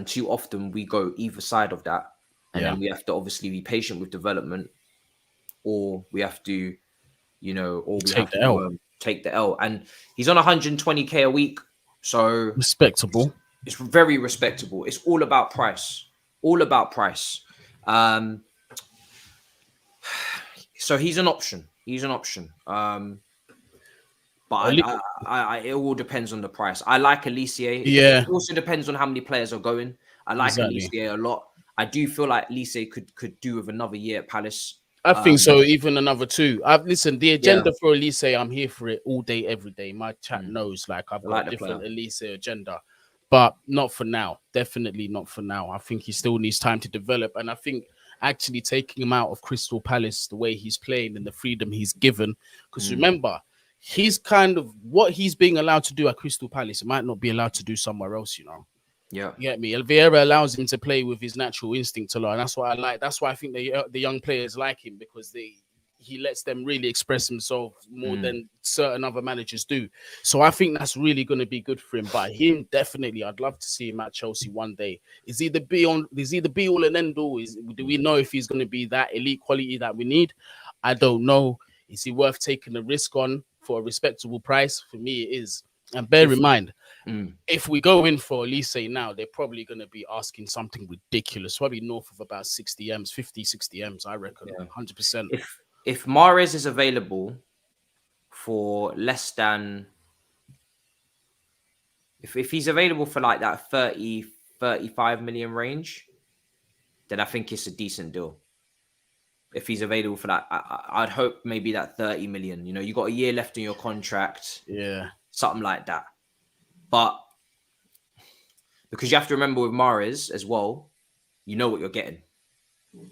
too often we go either side of that. And then we have to obviously be patient with development, or we have to, take the L. And he's on 120K a week. So respectable. It's very respectable. It's all about price. All about price. So he's an option. But it all depends on the price. I like Elise. It also depends on how many players are going. I like Elise a lot. I do feel like Elise could do with another year at Palace. I think so, even another 2. Listen, the agenda for Elise, I'm here for it all day, every day. My chat knows, I've got a different Elise agenda. But not for now. Definitely not for now. I think he still needs time to develop. And I think actually taking him out of Crystal Palace, the way he's playing and the freedom he's given. Because remember, he's kind of what he's being allowed to do at Crystal Palace, it might not be allowed to do somewhere else, Yeah. You get me? Vieira allows him to play with his natural instinct a lot. And that's what I like. That's why I think the young players like him, because he lets them really express themselves more than certain other managers do. So I think that's really going to be good for him. But him, definitely, I'd love to see him at Chelsea one day. Is he the be all and end all? Do we know if he's going to be that elite quality that we need? I don't know. Is he worth taking the risk on for a respectable price? For me, it is. And bear in mind, if we go in for Elise now, they're probably going to be asking something ridiculous, probably north of about 60 M's, 50, 60 M's, I reckon, 100%. If Mahrez is available for less than, if he's available for like that 30, 35 million range, then I think it's a decent deal. If he's available for that, I'd hope maybe that 30 million. You know, you got a year left in your contract. Yeah. Something like that. But because you have to remember with Mahrez as well, you know what you're getting.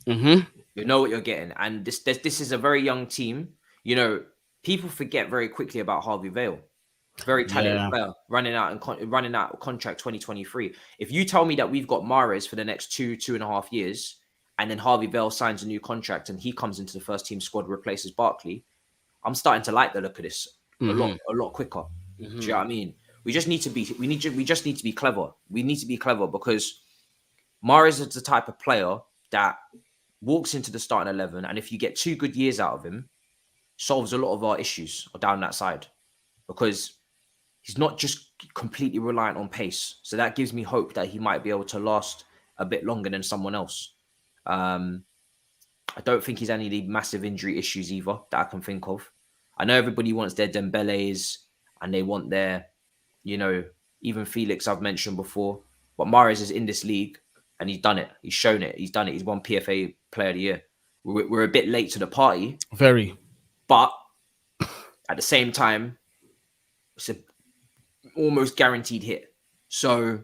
You know what you're getting. And this is a very young team. You know, people forget very quickly about Harvey Vale. Very talented player, running out of contract 2023. If you tell me that we've got Mahrez for the next 2.5 years, and then Harvey Vale signs a new contract and he comes into the first team squad, replaces Barkley, I'm starting to like the look of this a lot quicker. Do you know what I mean? We just need to be clever. We need to be clever because Mahrez is the type of player that walks into the starting 11, and if you get 2 good years out of him, solves a lot of our issues down that side, because he's not just completely reliant on pace. So that gives me hope that he might be able to last a bit longer than someone else. I don't think he's any of the massive injury issues either that I can think of. I know everybody wants their Dembélés and they want their, you know, even Felix I've mentioned before. But Mahrez is in this league and he's done it. He's shown it. He's done it. He's won PFA Player of the Year. We're a bit late to the party. Very. But at the same time, it's an almost guaranteed hit. So,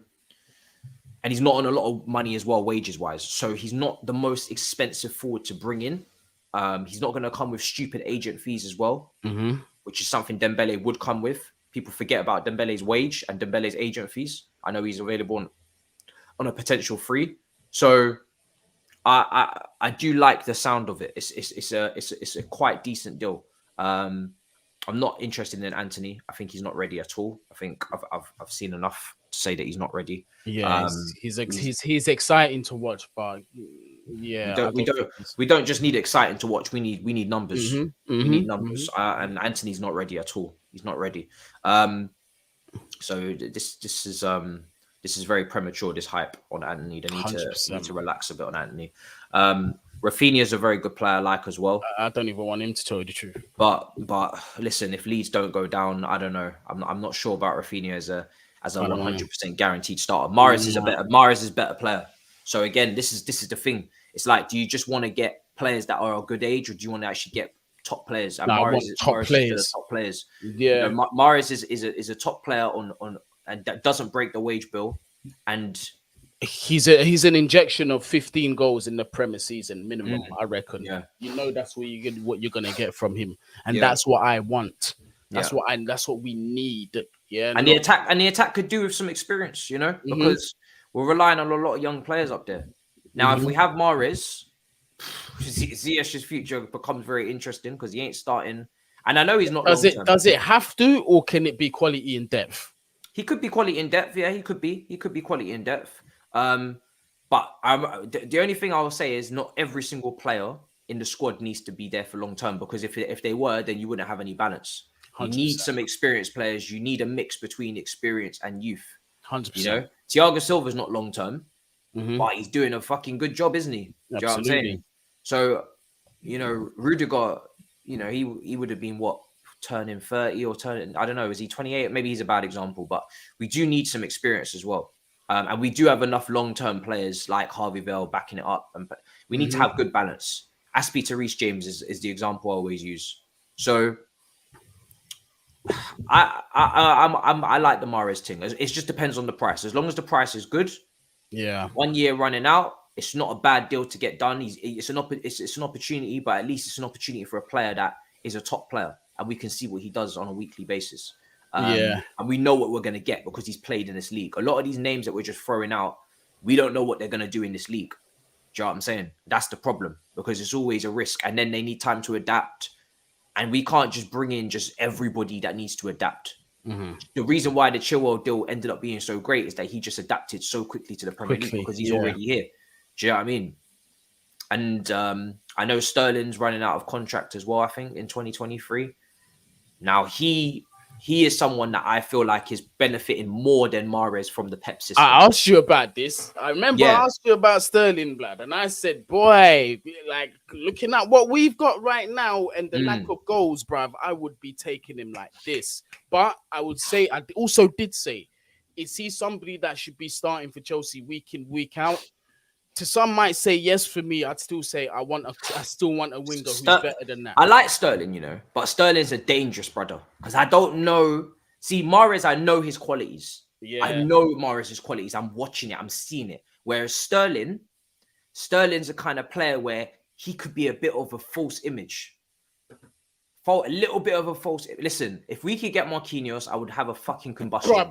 and he's not on a lot of money as well, wages-wise. So he's not the most expensive forward to bring in. He's not going to come with stupid agent fees as well, which is something Dembele would come with. People forget about Dembele's wage and Dembele's agent fees. I know he's available on a potential free. So I do like the sound of it. It's a quite decent deal. I'm not interested in Anthony. I think he's not ready at all. I think I've seen enough to say that he's not ready. Yeah, he's exciting to watch, but yeah, we don't just need exciting to watch. We need numbers. We need numbers. And Anthony's not ready at all. He's not ready. So this is very premature. This hype on Anthony. They need to relax a bit on Anthony. Rafinha is a very good player, like as well. I don't even want him to tell you the truth. But listen, if Leeds don't go down, I don't know. I'm not sure about Rafinha as a 100% guaranteed starter. Mahrez is a better player. So again, this is the thing. It's like, do you just want to get players that are a good age, or do you want to actually get top players? And Mahrez is top players. Yeah, you know, Mahrez is a top player on and that doesn't break the wage bill, and he's an injection of 15 goals in the Premier season minimum. I reckon. Yeah, you know that's what you're gonna get from him, and that's what I want. That's what we need. Yeah, and the attack could do with some experience, you know, because we're relying on a lot of young players up there. Now, if we have Mahrez, Ziyech's future becomes very interesting because he ain't starting, and I know he's not. Does it have to, or can it be quality in depth? He could be quality in depth. Yeah, he could be quality in depth. But the only thing I will say is not every single player in the squad needs to be there for long term, because if they were, then you wouldn't have any balance. 100%. You need some experienced players. You need a mix between experience and youth. 100%. You know, Thiago Silva's not long term, but he's doing a fucking good job, isn't he? Do you know what I'm saying? So, you know, Rudiger, you know, he would have been turning 30 or turning, I don't know, is he 28? Maybe he's a bad example, but we do need some experience as well. And we do have enough long-term players like Harvey Vale backing it up. And we need to have good balance. Aspie to Reece James is the example I always use. So I like the Mahrez thing. It just depends on the price. As long as the price is good, 1 year running out, it's not a bad deal to get done. It's an opportunity, but at least it's an opportunity for a player that is a top player, and we can see what he does on a weekly basis. And we know what we're going to get because he's played in this league. A lot of these names that we're just throwing out, we don't know what they're going to do in this league. Do you know what I'm saying? That's the problem, because it's always a risk, and then they need time to adapt. And we can't just bring in just everybody that needs to adapt. The reason why the Chilwell deal ended up being so great is that he just adapted so quickly to the Premier League because he's already here. Do you know what I mean? And I know Sterling's running out of contract as well, I think, in 2023. Now, he is someone that I feel like is benefiting more than Mahrez from the Pep system. I asked you about this. I remember I asked you about Sterling, blood, and I said, boy, like looking at what we've got right now and the lack of goals, bruv, I would be taking him like this. But I would say, I also did say, is he somebody that should be starting for Chelsea week in, week out? To some might say yes. For me, I'd still say I still want a winger who's better than that. I like Sterling, you know, but Sterling's a dangerous brother because I don't know. See, Mahrez, I know his qualities. Yeah. I know Mahrez's qualities. I'm watching it. I'm seeing it. Whereas Sterling's a kind of player where he could be a bit of a false image. A little bit of a false. Listen, if we could get Marquinhos, I would have a fucking combustion.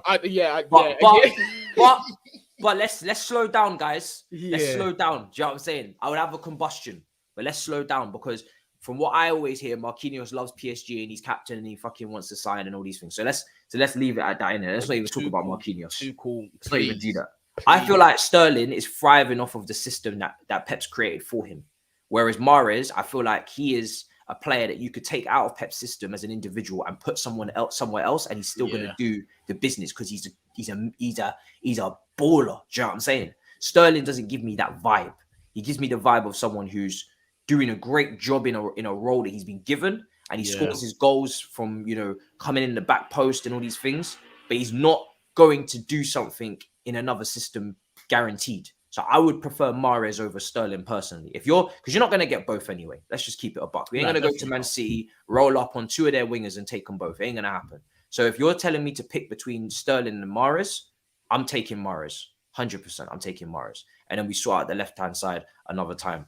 But let's slow down, guys. Let's slow down. Do you know what I'm saying? I would have a combustion, but let's slow down because from what I always hear, Marquinhos loves PSG and he's captain and he fucking wants to sign and all these things. So let's leave it at that. Let's not even talk about Marquinhos. Let's not even do that. I feel like Sterling is thriving off of the system that Pep's created for him, whereas Mahrez, I feel like he is a player that you could take out of Pep's system as an individual and put someone else somewhere else, and he's still going to do the business because he's a baller. Do you know what I'm saying? Sterling doesn't give me that vibe. He gives me the vibe of someone who's doing a great job in a role that he's been given, and he scores his goals from coming in the back post and all these things, but he's not going to do something in another system guaranteed. So I would prefer Mahrez over Sterling personally. Because you're not going to get both anyway. Let's just keep it a buck. We ain't going to go to Man City, roll up on two of their wingers and take them both. It ain't going to happen. So if you're telling me to pick between Sterling and Mahrez, I'm taking Mahrez. 100%. I'm taking Mahrez. And then we sort out the left-hand side another time.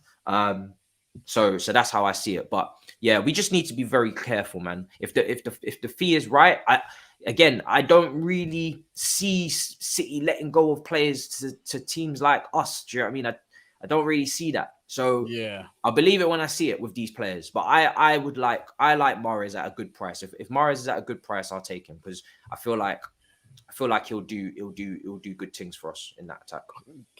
So that's how I see it. But yeah, we just need to be very careful, man. If the fee is right, I don't really see City letting go of players to teams like us. Do you know what I mean? I don't really see that. So yeah, I believe it when I see it with these players. But I like Mahrez at a good price. If Mahrez is at a good price, I'll take him because I feel like he'll do good things for us in that attack.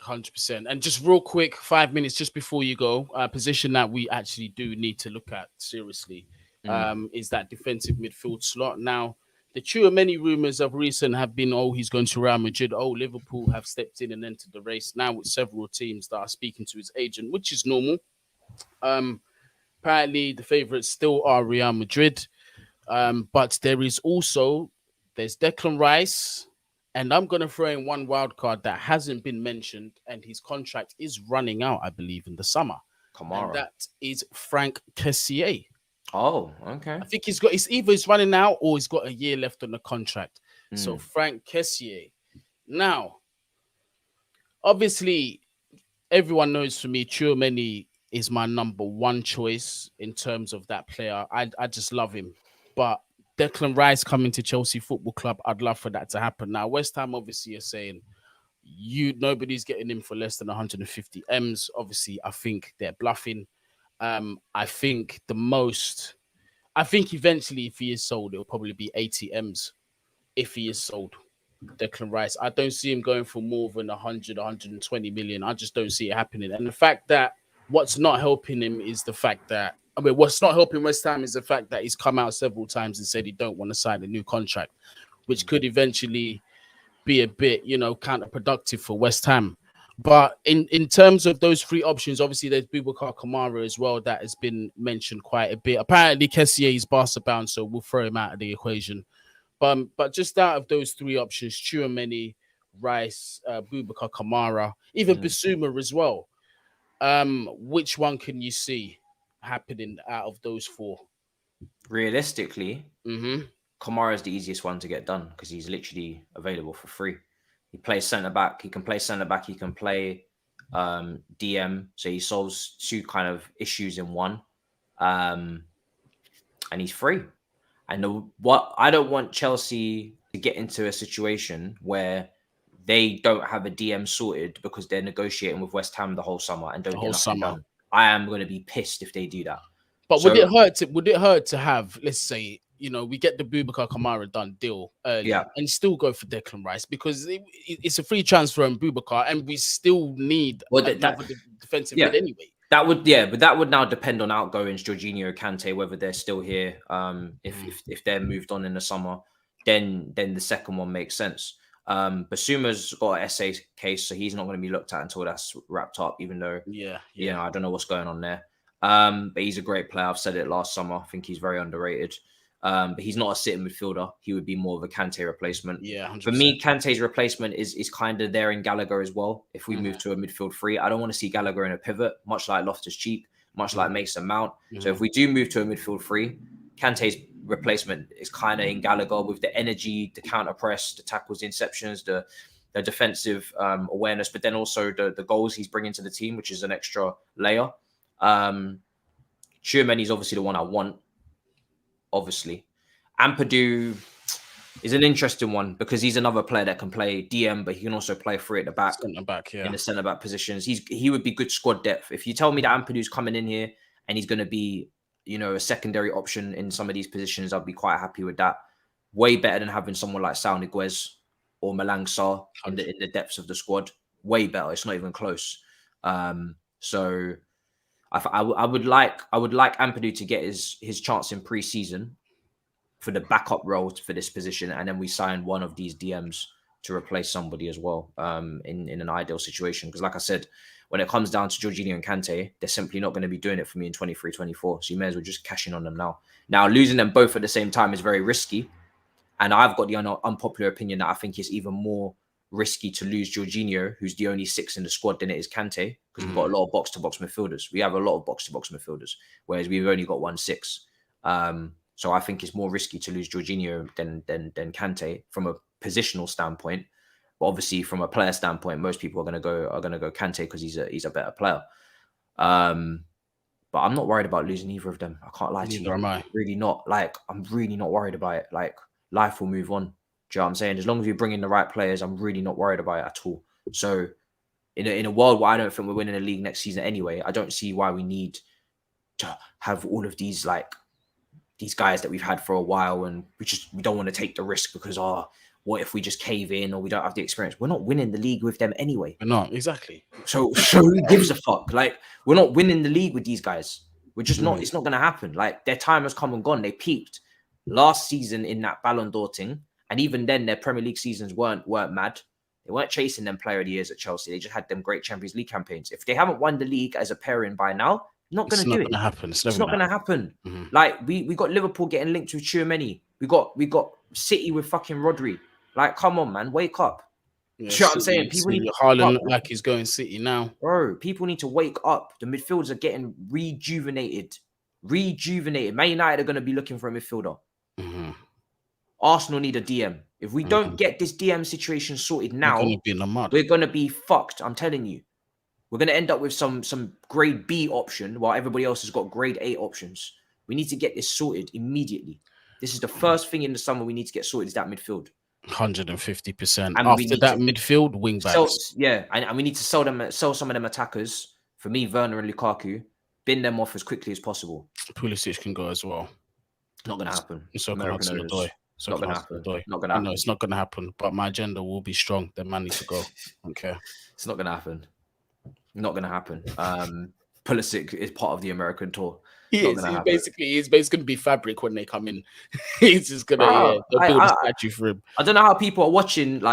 100%. And just real quick, 5 minutes just before you go, a position that we actually do need to look at seriously is that defensive midfield slot. Now, the true many rumors of recent have been, he's going to Real Madrid. Liverpool have stepped in and entered the race now with several teams that are speaking to his agent, which is normal. Apparently, the favourites still are Real Madrid. But there's Declan Rice, and I'm going to throw in one wild card that hasn't been mentioned, and his contract is running out, I believe, in the summer. And that is Franck Kessié. Oh, okay. I think it's either running out or he's got a year left on the contract. So Franck Kessié. Now, obviously, everyone knows for me, Tchouaméni is my number one choice in terms of that player. I just love him. But Declan Rice coming to Chelsea Football Club, I'd love for that to happen. Now, West Ham obviously are saying nobody's getting him for less than 150 M's. Obviously, I think they're bluffing. I think eventually, if he is sold, it'll probably be 80 M's if he is sold. Declan Rice. I don't see him going for more than 100, 120 million. I just don't see it happening. And the fact that what's not helping him is the fact that, what's not helping West Ham is the fact that he's come out several times and said he don't want to sign a new contract, which could eventually be a bit, counterproductive for West Ham. But in terms of those three options, obviously there's Boubacar Kamara as well that has been mentioned quite a bit. Apparently Kessié is Barca bound, so we'll throw him out of the equation. But just out of those three options, Tchouaméni, Rice, Boubacar Kamara, even Bissouma as well. Which one can you see happening out of those four? Realistically, Kamara is the easiest one to get done because he's literally available for free. He plays centre back. He can play centre back. He can play DM. So he solves two kind of issues in one, and he's free. And I don't want Chelsea to get into a situation where they don't have a DM sorted because they're negotiating with West Ham the whole summer and don't get nothing done. I am going to be pissed if they do that. But would it hurt to have, let's say, we get the Boubacar Kamara done deal early and still go for Declan Rice because it's a free transfer on Boubacar and we still need another defensive mid anyway. That would, but that would now depend on outgoings, Jorginho, Kante, whether they're still here. If they're moved on in the summer, then the second one makes sense. Basuma's got an SA case, so he's not going to be looked at until that's wrapped up. Even though, I don't know what's going on there. But he's a great player. I've said it last summer. I think he's very underrated. But he's not a sitting midfielder. He would be more of a Kante replacement. Yeah, 100%. For me, Kante's replacement is kind of there in Gallagher as well. If we move to a midfield three, I don't want to see Gallagher in a pivot, much like Loftus-Cheek, much like Mason Mount. So if we do move to a midfield three, Kante's replacement is kind of in Gallagher with the energy, the counter press, the tackles, the interceptions, the defensive awareness, but then also the goals he's bringing to the team, which is an extra layer. Tchouameni's obviously the one I want. Obviously, Ampadu is an interesting one because he's another player that can play DM, but he can also play free at the back, in the centre back positions. He would be good squad depth. If you tell me that Ampadu's coming in here and he's going to be, a secondary option in some of these positions, I'd be quite happy with that. Way better than having someone like Sal Niguez or Malang Sarr in the depths of the squad. Way better. It's not even close. So I would like Ampadu to get his chance in pre-season for the backup role for this position, and then we sign one of these DMs to replace somebody as well in an ideal situation. Because like I said, when it comes down to Jorginho and Kante, they're simply not going to be doing it for me in 23-24. So you may as well just cash in on them now. Now, losing them both at the same time is very risky. And I've got the unpopular opinion that I think it's even more risky to lose Jorginho, who's the only 6 in the squad, than it is Kante, because we've got a lot of box-to-box midfielders. We have a lot of box-to-box midfielders, whereas we've only got 1 6. So I think it's more risky to lose Jorginho than Kante from a positional standpoint. But obviously, from a player standpoint, most people are going to go Kante because he's a better player. But I'm not worried about losing either of them. I can't lie to you. Neither am I. Really not. I'm really not worried about it. Life will move on. Do you know what I'm saying? As long as we bring in the right players, I'm really not worried about it at all. So in a world where I don't think we're winning the league next season anyway, I don't see why we need to have all of these these guys that we've had for a while, and we don't want to take the risk because what if we just cave in or we don't have the experience? We're not winning the league with them anyway. We're not, exactly. So who gives a fuck? We're not winning the league with these guys. We're just not. It's not going to happen. Their time has come and gone. They peaked last season in that Ballon d'Or thing, and even then, their Premier League seasons weren't mad. They weren't chasing them Player of the Years at Chelsea. They just had them great Champions League campaigns. If they haven't won the league as a pairing by now, not going to do it. It's not going to happen. We got Liverpool getting linked with Tchouameni. We got City with fucking Rodri. Come on, man, wake up. Yeah, you know what I'm saying? People need Haaland look like he's going City now. Bro, people need to wake up. The midfielders are getting rejuvenated. Man United are going to be looking for a midfielder. Arsenal need a DM. If we don't get this DM situation sorted now, we're going to be fucked. I'm telling you. We're going to end up with some grade B option while everybody else has got grade A options. We need to get this sorted immediately. This is the first thing in the summer we need to get sorted, is that midfield. 150%. After that midfield, wing backs. And we need to sell some of them attackers. For me, Werner and Lukaku, bin them off as quickly as possible. Pulisic can go as well. Not going to happen. It's not going to happen. Not going to happen. No, it's not going to happen. But my agenda will be strong. The man needs to go. Okay. It's not going to happen. Not going to happen. Pulisic is part of the American tour. He's basically going to be fabric when they come in. He's just going to build a statue for him. I don't know how people are watching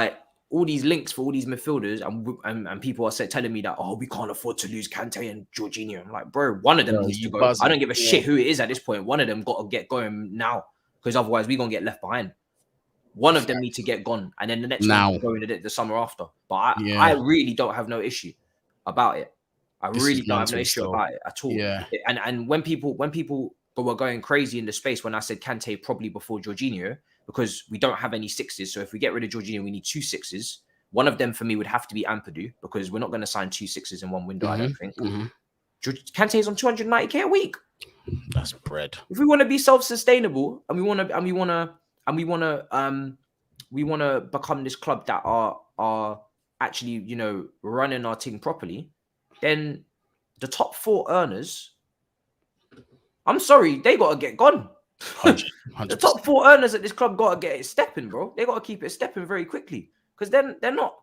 all these links for all these midfielders, and people are telling me that we can't afford to lose Kante and Jorginho. I'm like, bro, one of them needs to go. I don't give a shit who it is at this point. One of them got to get going now, because otherwise we're gonna get left behind. One of them need to get gone, and then the next one going the summer after. But I really don't have no issue about it. I really don't have no issue about it at all. Yeah. And when people were going crazy in the space when I said Kante probably before Jorginho, because we don't have any 6s. So if we get rid of Jorginho, we need 2 6s. One of them for me would have to be Ampadu, because we're not going to sign 2 6s in one window. I don't think. Kante is on 290k a week. That's bread. If we want to be self-sustainable and we want to become this club that are actually running our thing properly, then the top 4 earners, I'm sorry, they got to get gone. 100%. The top 4 earners at this club got to get it stepping, bro. They got to keep it stepping very quickly, because then they're not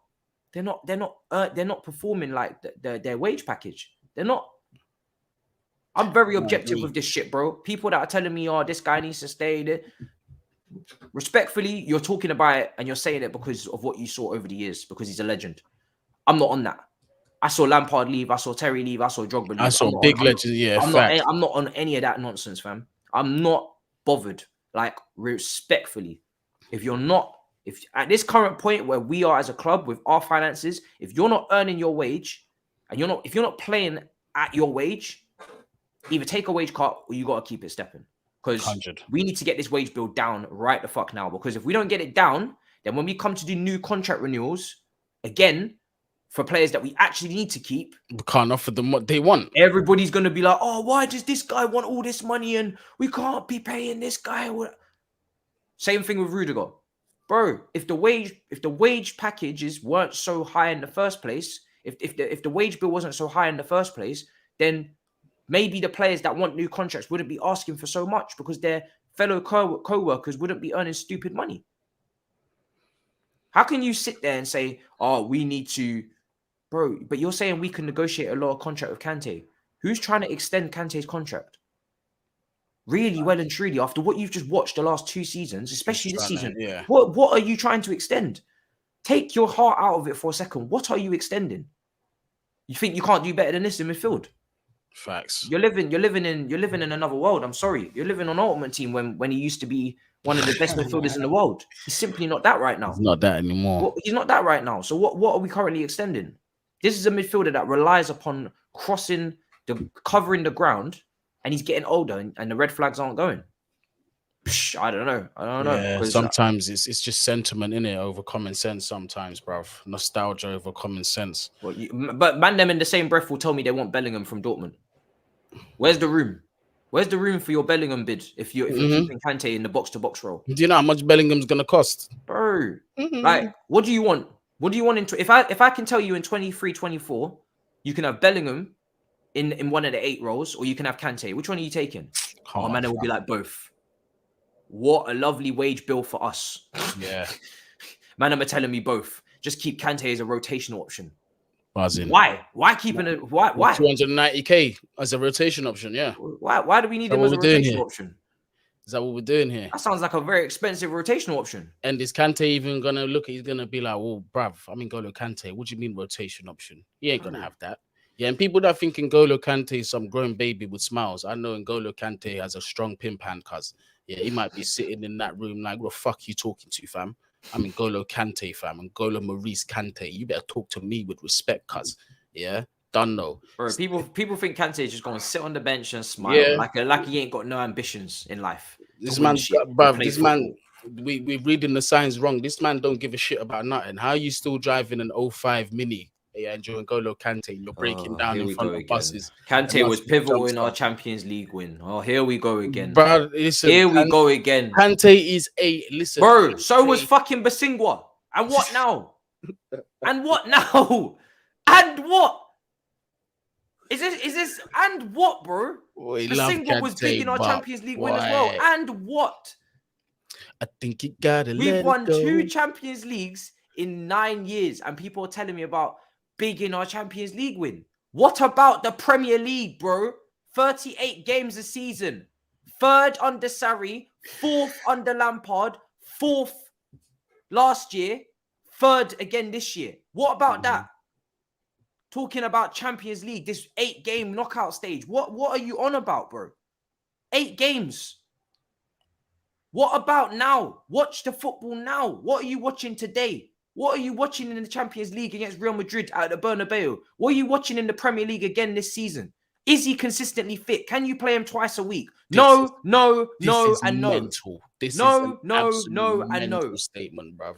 performing like their wage package. They're not. I'm very objective with this shit, bro. People that are telling me, oh, this guy needs to stay there. Respectfully, you're talking about it and you're saying it because of what you saw over the years, because he's a legend. I'm not on that. I saw Lampard leave. I saw Terry leave. I saw Drogba leave. I saw big legends. Yeah, I'm not on any of that nonsense, fam. I'm not bothered. Like, respectfully, if at this current point where we are as a club with our finances, if you're not earning your wage and if you're not playing at your wage, either take a wage cut or you got to keep it stepping. Because we need to get this wage bill down right the fuck now. Because if we don't get it down, then when we come to do new contract renewals, again, for players that we actually need to keep, we can't offer them what they want. Everybody's going to be like, oh, why does this guy want all this money and we can't be paying this guy? Same thing with Rudiger. Bro, if the wage packages weren't so high in the first place, if the wage bill wasn't so high in the first place, then maybe the players that want new contracts wouldn't be asking for so much because their fellow co-workers wouldn't be earning stupid money. How can you sit there and say, oh, we need to... Bro, but you're saying we can negotiate a lower contract with Kante. Who's trying to extend Kante's contract? Really well and truly, after what you've just watched the last 2 seasons, especially this season, what are you trying to extend? Take your heart out of it for a second. What are you extending? You think you can't do better than this in midfield? Facts. You're living in another world. I'm sorry. You're living on Ultimate Team when he used to be one of the best midfielders in the world. He's simply not that right now. He's not that anymore. He's not that right now. So what are we currently extending? This is a midfielder that relies upon covering the ground, and he's getting older, and the red flags aren't going. I don't know. Yeah, sometimes it's just sentiment in it over common sense. Sometimes, bruv, nostalgia over common sense. But man, them in the same breath will tell me they want Bellingham from Dortmund. Where's the room? Where's the room for your Bellingham bid if you're keeping Kante in the box-to-box role? Do you know how much Bellingham's gonna cost, bro? Like, what do you want? What do you want if I can tell you in 23, 24, you can have Bellingham in one of the 8 roles, or you can have Kante. Which one are you taking? Oh man, it will be like both. What a lovely wage bill for us. Yeah. Man, I'm telling me both. Just keep Kante as a rotational option. Buzzing. Why? Why keeping it? Why? 290k as a rotation option, yeah. Why do we need him as a rotational option? Is that what we're doing here? That sounds like a very expensive rotational option. And is Kante even gonna look? He's gonna be like, "Well, bruv, I mean, N'Golo Kante. What do you mean rotation option? He ain't gonna have that." Yeah, and people that think N'Golo Kante is some grown baby with smiles. I know N'Golo Kante has a strong pimp hand, cuz yeah, he might be sitting in that room like, "What the fuck you talking to, fam? I'm N'Golo Kante, fam. N'Golo Maurice Kante. You better talk to me with respect, cuz yeah." Done though. Bro, people think Kante is just going to sit on the bench and smile like he ain't got no ambitions in life. This man, we reading the signs wrong. This man don't give a shit about nothing. How are you still driving an 05 Mini? Yeah, and you're N'Golo Kante. You're breaking down in front of buses. Kante was pivotal in our Champions League win. Oh, here we go again. Bro, listen, we go again. Kante is bro. So was fucking Basingwa. And what now? And what now? And what? Is this and what, bro? Basingwa was big in our Champions League win as well. And what? I think you gotta We've won 2 Champions Leagues in 9 years, and people are telling me about big in our Champions League win. What about the Premier League, bro? 38 games a season. 3rd under Sarri, 4th under Lampard, 4th last year, 3rd again this year. What about that? Talking about Champions League, this 8-game knockout stage. What are you on about, bro? 8 games. What about now? Watch the football now. What are you watching today? What are you watching in the Champions League against Real Madrid at the Bernabeu? What are you watching in the Premier League again this season? Is he consistently fit? Can you play him twice a week? No, and no. This no, is and no. Statement, bruv.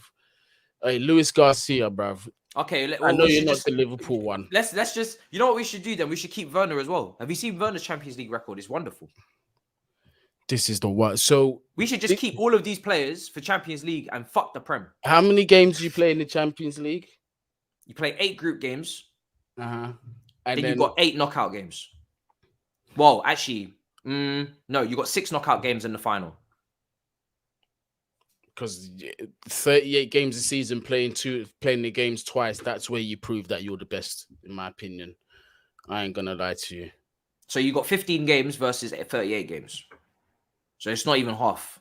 Hey, Luis Garcia, bruv. Okay, I know you're not the Liverpool one. Let's just, you know what we should do then? We should keep Werner as well. Have you seen Werner's Champions League record? It's wonderful. This is the one. So we should just keep all of these players for Champions League and fuck the Prem. How many games do you play in the Champions League? You play 8 group games. And then you've got 8 knockout games. Well, actually, no, you got 6 knockout games in the final. Because 38 games a season, playing the games twice, that's where you prove that you're the best, in my opinion. I ain't gonna lie to you. So you got 15 games versus 38 games. So it's not even half.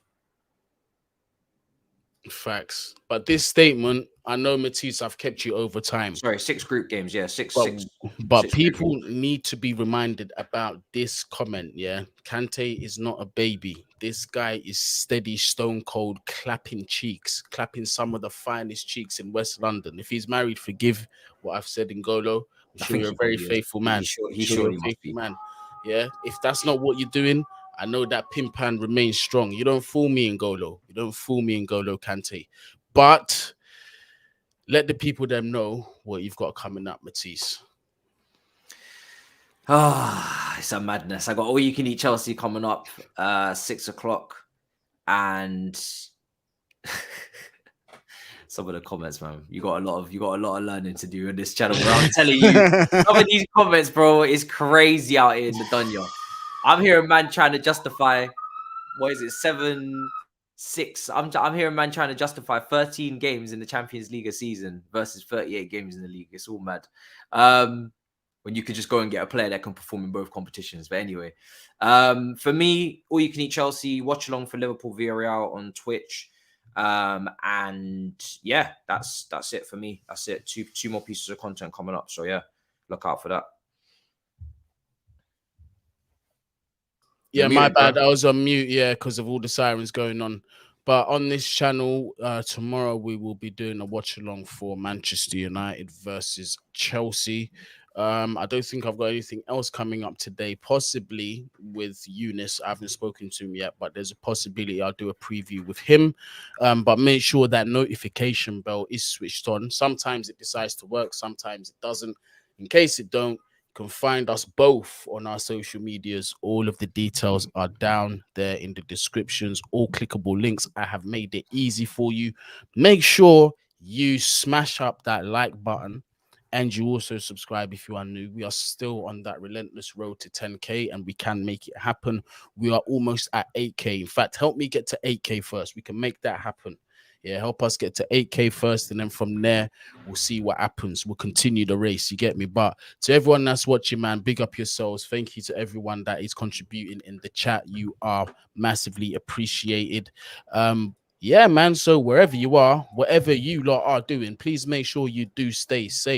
Facts. But this statement, I know, Matisse, I've kept you over time. Sorry, 6 group games. Yeah, But six people need to be reminded about this comment. Yeah, Kante is not a baby. This guy is steady, stone cold, clapping cheeks, clapping some of the finest cheeks in West London. If he's married, forgive what I've said in Golo. I'm I sure think you're he a very probably is. faithful man. He Sure you're surely a must faithful be. man. Yeah, if that's not what you're doing, I know that Pimpan remains strong. You don't fool me in Golo. You don't fool me in Golo Kante. But let the people them know what you've got coming up, Matisse. It's a madness. I got all you can eat Chelsea coming up 6 o'clock, and some of the comments, man. You got a lot of learning to do in this channel, bro. I'm telling you, some of these comments, bro, is crazy out here in the dunya. I'm hearing man trying to justify, what is it, 7-6. I'm hearing man trying to justify 13 games in the Champions League a season versus 38 games in the league. It's all mad. When you could just go and get a player that can perform in both competitions. But anyway, for me, all you can eat Chelsea, watch along for Liverpool Villarreal on Twitch. And yeah, that's it for me. That's it. Two more pieces of content coming up. So yeah, look out for that. Yeah, my bad. I was on mute, yeah, because of all the sirens going on. But on this channel, tomorrow we will be doing a watch along for Manchester United versus Chelsea. I don't think I've got anything else coming up today, possibly with Eunice. I haven't spoken to him yet, but there's a possibility I'll do a preview with him. But make sure that notification bell is switched on. Sometimes it decides to work, sometimes it doesn't. In case it don't, you can find us both on our social medias. All of the details are down there in the descriptions, all clickable links. I have made it easy for you. Make sure you smash up that like button and you also subscribe if you are new. We are still on that relentless road to 10K and we can make it happen. We are almost at 8K. In fact, help me get to 8K first. We can make that happen. Yeah, help us get to 8K first, and then from there, we'll see what happens. We'll continue the race, you get me? But to everyone that's watching, man, big up yourselves. Thank you to everyone that is contributing in the chat. You are massively appreciated. Yeah, man, so wherever you are, whatever you lot are doing, please make sure you do stay safe.